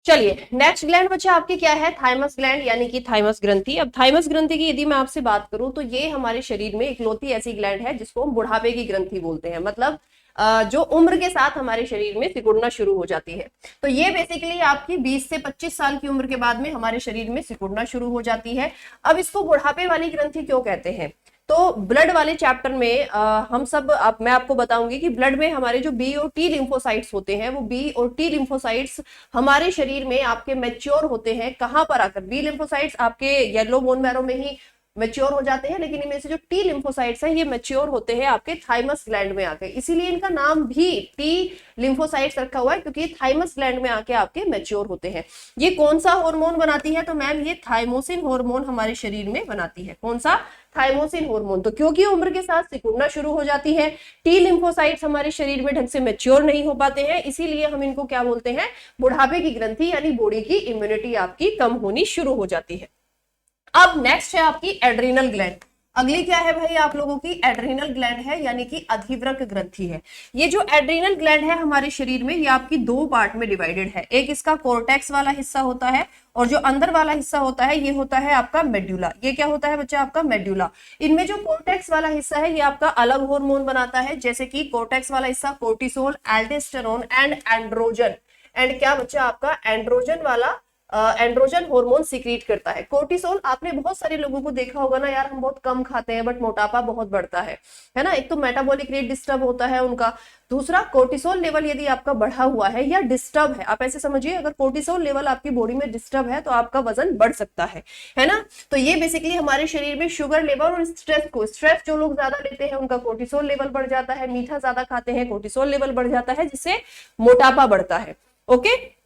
चलिए, नेक्स्ट ग्लैंड बच्चा आपकी क्या है, थाइमस ग्लैंड यानी कि थाइमस ग्रंथि। अब थाइमस ग्रंथि की यदि मैं आपसे बात करूं तो ये हमारे शरीर में इकलौती ऐसी ग्लैंड है जिसको हम बुढ़ापे की ग्रंथि बोलते हैं, मतलब जो उम्र के साथ हमारे शरीर में सिकुड़ना शुरू हो जाती है। तो ये बेसिकली आपकी 20 से 25 साल की उम्र के बाद में हमारे शरीर में सिकुड़ना शुरू हो जाती है। अब इसको बुढ़ापे वाली ग्रंथि क्यों कहते हैं, तो ब्लड वाले चैप्टर में मैं आपको बताऊंगी कि ब्लड में हमारे जो बी और टी लिम्फोसाइट्स होते हैं, वो बी और टी लिम्फोसाइट्स हमारे शरीर में आपके मैच्योर होते हैं। कहां पर आकर, बी लिम्फोसाइट्स आपके येलो बोन मैरो में ही मैच्योर हो जाते हैं, लेकिन इनमें से जो टी लिम्फोसाइट्स हैं ये मैच्योर होते हैं आपके थाइमस ग्लैंड में आके, इसीलिए इनका नाम भी टी लिम्फोसाइट्स रखा हुआ है, क्योंकि थाइमस ग्लैंड में आके आपके मैच्योर होते हैं। ये कौन सा हार्मोन बनाती है, तो मैम ये थाइमोसिन हार्मोन हमारे शरीर में बनाती है। कौन सा? Thymosin hormone. तो क्योंकि उम्र के साथ सिकुड़ना शुरू हो जाती है, टी लिम्फोसाइट्स हमारे शरीर में ढंग से मैच्योर नहीं हो पाते हैं, इसीलिए हम इनको क्या बोलते हैं, बुढ़ापे की ग्रंथि, यानी बॉडी की इम्यूनिटी आपकी कम होनी शुरू हो जाती है। अब नेक्स्ट है आपकी एड्रिनल ग्लैंड। अगली क्या है भाई आप लोगों की एड्रीनल ग्लैंड है, यानी कि अधिवृक्क ग्रंथि है। ये जो एड्रीनल ग्लैंड है हमारे शरीर में, ये आपकी दो पार्ट में डिवाइडेड है। एक इसका कोर्टेक्स वाला हिस्सा होता है और जो अंदर वाला हिस्सा होता है ये होता है आपका मेड्यूला। ये क्या होता है बच्चा? आपका मेड्यूला। इनमें जो कोर्टेक्स वाला हिस्सा है ये आपका अलग हार्मोन बनाता है, जैसे कि कोर्टेक्स वाला हिस्सा cortisol, aldosterone and androgen. And क्या बच्चा? आपका एंड्रोजन वाला एंड्रोजन हार्मोन सीक्रेट करता है। कोर्टिसोल, आपने बहुत सारे लोगों को देखा होगा ना यार, हम बहुत कम खाते हैं बट मोटापा बहुत बढ़ता है ना। एक तो मेटाबॉलिक रेट डिस्टर्ब होता है उनका, दूसरा कोर्टिसोल लेवल यदि आपका बढ़ा हुआ है या डिस्टर्ब है, आप ऐसे समझिए अगर कोर्टिसोल लेवल आपकी बॉडी में डिस्टर्ब है तो आपका वजन बढ़ सकता है ना। तो ये बेसिकली हमारे शरीर में शुगर लेवल और स्ट्रेस जो लोग ज्यादा लेते हैं उनका कोर्टिसोल लेवल बढ़ जाता है, मीठा ज्यादा खाते हैं कोर्टिसोल लेवल बढ़ जाता है, जिससे मोटापा बढ़ता है। ओके,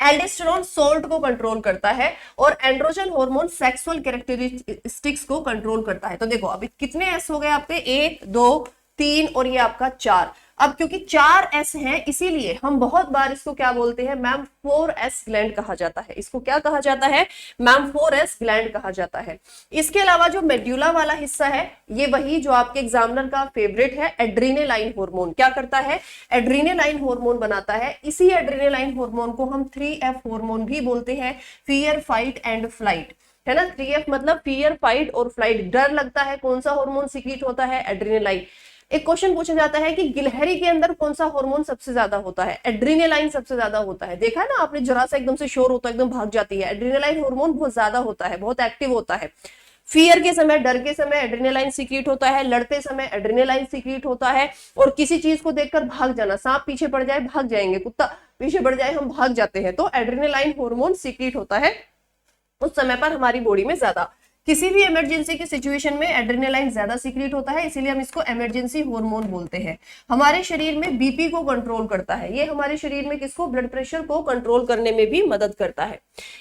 एल्डोस्टेरोन सोल्ट को कंट्रोल करता है और एंड्रोजन हार्मोन सेक्सुअल कैरेक्टरिस्टिक्स को कंट्रोल करता है। तो देखो अभी कितने एस हो गए आपके? 1 2 3 और ये आपका 4। अब क्योंकि 4 एस हैं इसीलिए हम बहुत बार इसको क्या बोलते हैं मैम? 4S ग्लैंड कहा जाता है। इसको क्या कहा जाता है मैम? 4S ग्लैंड कहा जाता है। इसके अलावा जो मेड्यूला वाला हिस्सा है ये वही जो आपके एग्जामिनर का फेवरेट है, एड्रीनालाइन हार्मोन। क्या करता है? एड्रीनालाइन हार्मोन बनाता है। इसी एड्रीनालाइन हार्मोन को हम 3F हार्मोन भी बोलते हैं, फियर फाइट एंड फ्लाइट, है ना। 3F मतलब फियर फाइट और फ्लाइट, डर लगता है। कौन सा हार्मोन सीक्रेट होता है? एड्रीनालाइन। एक क्वेश्चन पूछा जाता है कि गिलहरी के अंदर कौन सा हार्मोन सबसे ज्यादा होता है? एड्रीनालाइन सबसे ज्यादा होता है। देखा है ना आपने, जरा सा एकदम से शोर होता है एकदम भाग जाती है। एड्रीनालाइन हार्मोन बहुत ज्यादा होता है, बहुत एक्टिव होता है। फियर के समय, डर के समय एड्रीनालाइन सीक्रेट होता है, लड़ते समय एड्रीनालाइन सीक्रेट होता है, और किसी चीज को देखकर भाग जाना, सांप पीछे पड़ जाए भाग जाएंगे, कुत्ता पीछे पड़ जाए हम भाग जाते हैं, तो एड्रीनालाइन हार्मोन सीक्रेट होता है उस समय पर हमारी बॉडी में ज्यादा। किसी भी इमरजेंसी की सिचुएशन में एड्रेनालाइन ज्यादा सीक्रेट होता है, इसीलिए हम इसको इमरजेंसी हार्मोन बोलते हैं। हमारे शरीर में बीपी को कंट्रोल करता है ये, हमारे शरीर में किसको? ब्लड प्रेशर को कंट्रोल करने में भी मदद करता है।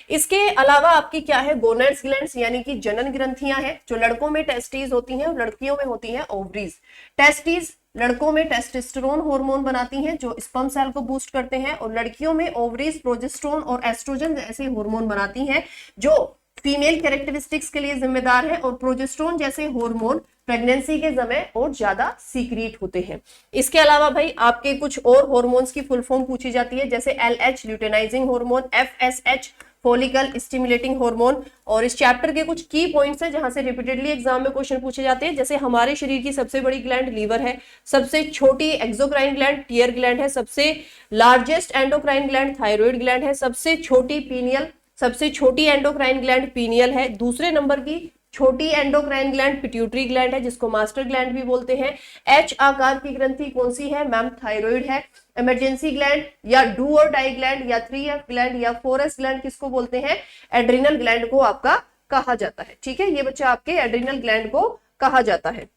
इसके अलावा आपकी क्या है? गोनेड्स ग्लैंड्स यानी कि जनन ग्रंथियां हैं। जो लड़कों में टेस्टिस होती हैं और लड़कियों में होती हैं ओवरीज। टेस्टिस लड़कों में टेस्टोस्टेरोन हार्मोन बनाती हैं जो स्पर्म सेल को बूस्ट करते हैं, और लड़कियों में ओवरीज प्रोजेस्टेरोन और एस्ट्रोजन जैसे हार्मोन बनाती हैं जो फीमेल कैरेक्टरिस्टिक्स के लिए जिम्मेदार है, और प्रोजेस्टेरोन जैसे हार्मोन प्रेगनेंसी के समय और ज्यादा सीक्रेट होते हैं। इसके अलावा भाई आपके कुछ और हार्मोन्स की फुल फॉर्म पूछी जाती है, जैसे LH luteinising hormone, FSH follicle stimulating hormone. और इस चैप्टर के कुछ की पॉइंट्स हैं जहां से रिपीटेडली एग्जाम में क्वेश्चन पूछे जाते हैं, जैसे हमारे शरीर की सबसे बड़ी ग्लैंड लीवर है, सबसे छोटी एक्सोक्राइन ग्लैंड टीयर ग्लैंड है, सबसे largest endocrine gland thyroid gland है, सबसे छोटी पीनियल, सबसे छोटी एंडोक्राइन ग्लैंड पीनियल है, दूसरे नंबर की छोटी एंडोक्राइन ग्लैंड पिट्यूटरी ग्लैंड है जिसको मास्टर ग्लैंड भी बोलते हैं। H आकार की ग्रंथि कौन सी है मैम? थायराइड है। इमरजेंसी ग्लैंड या डू और डाई ग्लैंड या 3F ग्लैंड या 4S ग्लैंड किसको बोलते हैं? एड्रिनल ग्लैंड को आपका कहा जाता है। ठीक है, ये बच्चा आपके एड्रिनल ग्लैंड को कहा जाता है।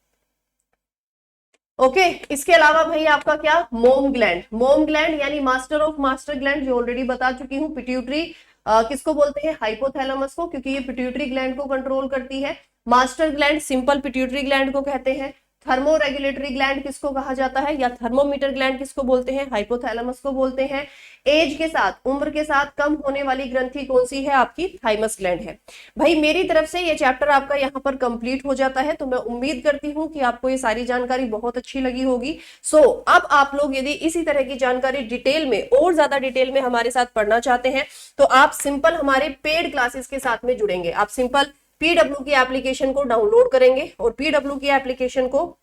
ओके इसके अलावा भाई आपका क्या? मोम ग्लैंड। मोम ग्लैंड यानी मास्टर ऑफ मास्टर ग्लैंड जो ऑलरेडी बता चुकी हूँ। पिट्यूटरी किसको बोलते हैं? हाइपोथैलेमस को, क्योंकि ये पिट्यूटरी ग्लैंड को कंट्रोल करती है। Master gland simple pituitary gland को कहते हैं। थर्मो रेगुलेटरी ग्लैंड किसको कहा जाता है? या थर्मोमीटर ग्लैंड किसको बोलते हैं? हाइपोथैलेमस को बोलते हैं। एज के साथ, उम्र के साथ कम होने वाली ग्रंथि कौन सी है? आपकी थाइमस ग्लैंड है। भाई मेरी तरफ से ये चैप्टर आपका यहाँ पर कंप्लीट हो जाता है, तो मैं उम्मीद करती हूँ कि आपको ये सारी जानकारी बहुत अच्छी लगी होगी। सो अब आप लोग यदि इसी तरह की जानकारी डिटेल में और ज्यादा डिटेल में हमारे साथ पढ़ना चाहते हैं तो आप सिंपल हमारे पेड क्लासेस के साथ में जुड़ेंगे। आप सिंपल PW की एप्लीकेशन को डाउनलोड करेंगे और PW की एप्लीकेशन को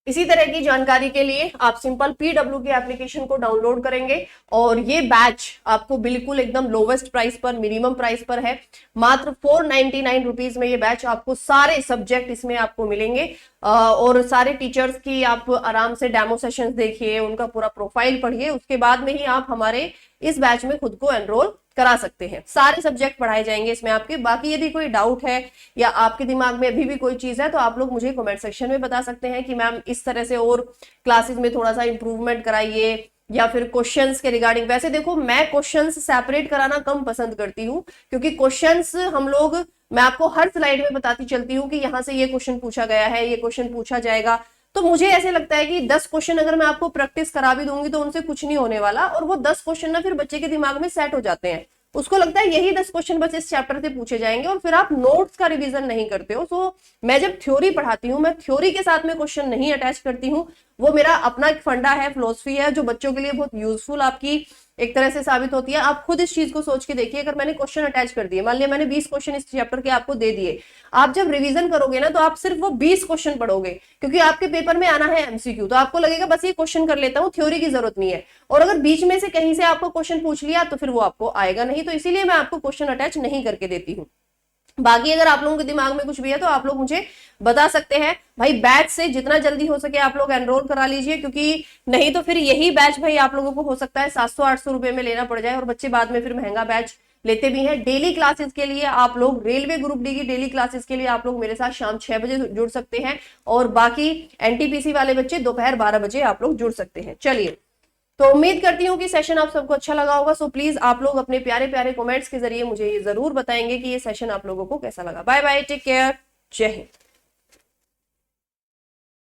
इसी तरह की जानकारी के लिए आप सिंपल PW की एप्लीकेशन को डाउनलोड करेंगे, और ये बैच आपको बिल्कुल एकदम लोवेस्ट प्राइस पर, मिनिमम प्राइस पर है। मात्र 499 रुपीज में ये बैच आपको सारे सब्जेक्ट इसमें आपको मिलेंगे, और सारे टीचर्स की आप आराम से डेमो सेशंस देखिए, उनका पूरा प्रोफाइल पढ़िए, उसके बाद में ही आप हमारे इस बैच में खुद को एनरोल करा सकते हैं। सारे सब्जेक्ट पढ़ाए जाएंगे इसमें आपके। बाकी यदि कोई डाउट है या आपके दिमाग में अभी भी कोई चीज है तो आप लोग मुझे कमेंट सेक्शन में बता सकते हैं कि मैम इस तरह से और क्लासेस में थोड़ा सा इंप्रूवमेंट कराइए, या फिर क्वेश्चंस के रिगार्डिंग। वैसे देखो मैं क्वेश्चंस सेपरेट कराना कम पसंद करती हूँ, क्योंकि क्वेश्चंस हम लोग, मैं आपको हर स्लाइड में बताती चलती हूँ कि यहाँ से ये क्वेश्चन पूछा गया है, ये क्वेश्चन पूछा जाएगा। तो मुझे ऐसे लगता है कि 10 क्वेश्चन अगर मैं आपको प्रैक्टिस करा भी दूंगी तो उनसे कुछ नहीं होने वाला, और वो 10 क्वेश्चन ना फिर बच्चे के दिमाग में सेट हो जाते हैं, उसको लगता है यही 10 क्वेश्चन बस इस चैप्टर से पूछे जाएंगे और फिर आप नोट्स का रिवीजन नहीं करते हो। सो मैं जब थ्योरी पढ़ाती हूँ, मैं थ्योरी के साथ में क्वेश्चन नहीं अटैच करती हूँ। वो मेरा अपना एक फंडा है, फिलोसफी है, जो बच्चों के लिए बहुत यूजफुल आपकी एक तरह से साबित होती है। आप खुद इस चीज को सोच के देखिए, अगर मैंने क्वेश्चन अटैच कर दिए, मान लिया मैंने 20 क्वेश्चन इस चैप्टर के आपको दे दिए, आप जब रिवीजन करोगे ना तो आप सिर्फ वो 20 क्वेश्चन पढ़ोगे, क्योंकि आपके पेपर में आना है एमसीक्यू, तो आपको लगेगा बस ये क्वेश्चन कर लेता हूँ, थ्योरी की जरूरत नहीं है। और अगर बीच में से कहीं से आपको क्वेश्चन पूछ लिया तो फिर वो आपको आएगा नहीं, तो इसीलिए मैं आपको क्वेश्चन अटैच नहीं करके देती हूँ। बाकी अगर आप लोगों के दिमाग में कुछ भी है तो आप लोग मुझे बता सकते हैं भाई। बैच से जितना जल्दी हो सके आप लोग एनरोल करा लीजिए, क्योंकि नहीं तो फिर यही बैच भाई आप लोगों को हो सकता है 700-800 रुपए में लेना पड़ जाए, और बच्चे बाद में फिर महंगा बैच लेते भी हैं। डेली क्लासेस के लिए आप लोग रेलवे ग्रुप डी की डेली क्लासेस के लिए आप लोग मेरे साथ शाम 6 बजे जुड़ सकते हैं, और बाकी एनटीपीसी वाले बच्चे दोपहर 12 बजे आप लोग जुड़ सकते हैं। चलिए, तो उम्मीद करती हूँ कि सेशन आप सबको अच्छा लगा होगा। सो प्लीज आप लोग अपने प्यारे प्यारे कमेंट्स के जरिए मुझे ये जरूर बताएंगे कि ये सेशन आप लोगों को कैसा लगा। बाय बाय, टेक केयर, जय हिंद।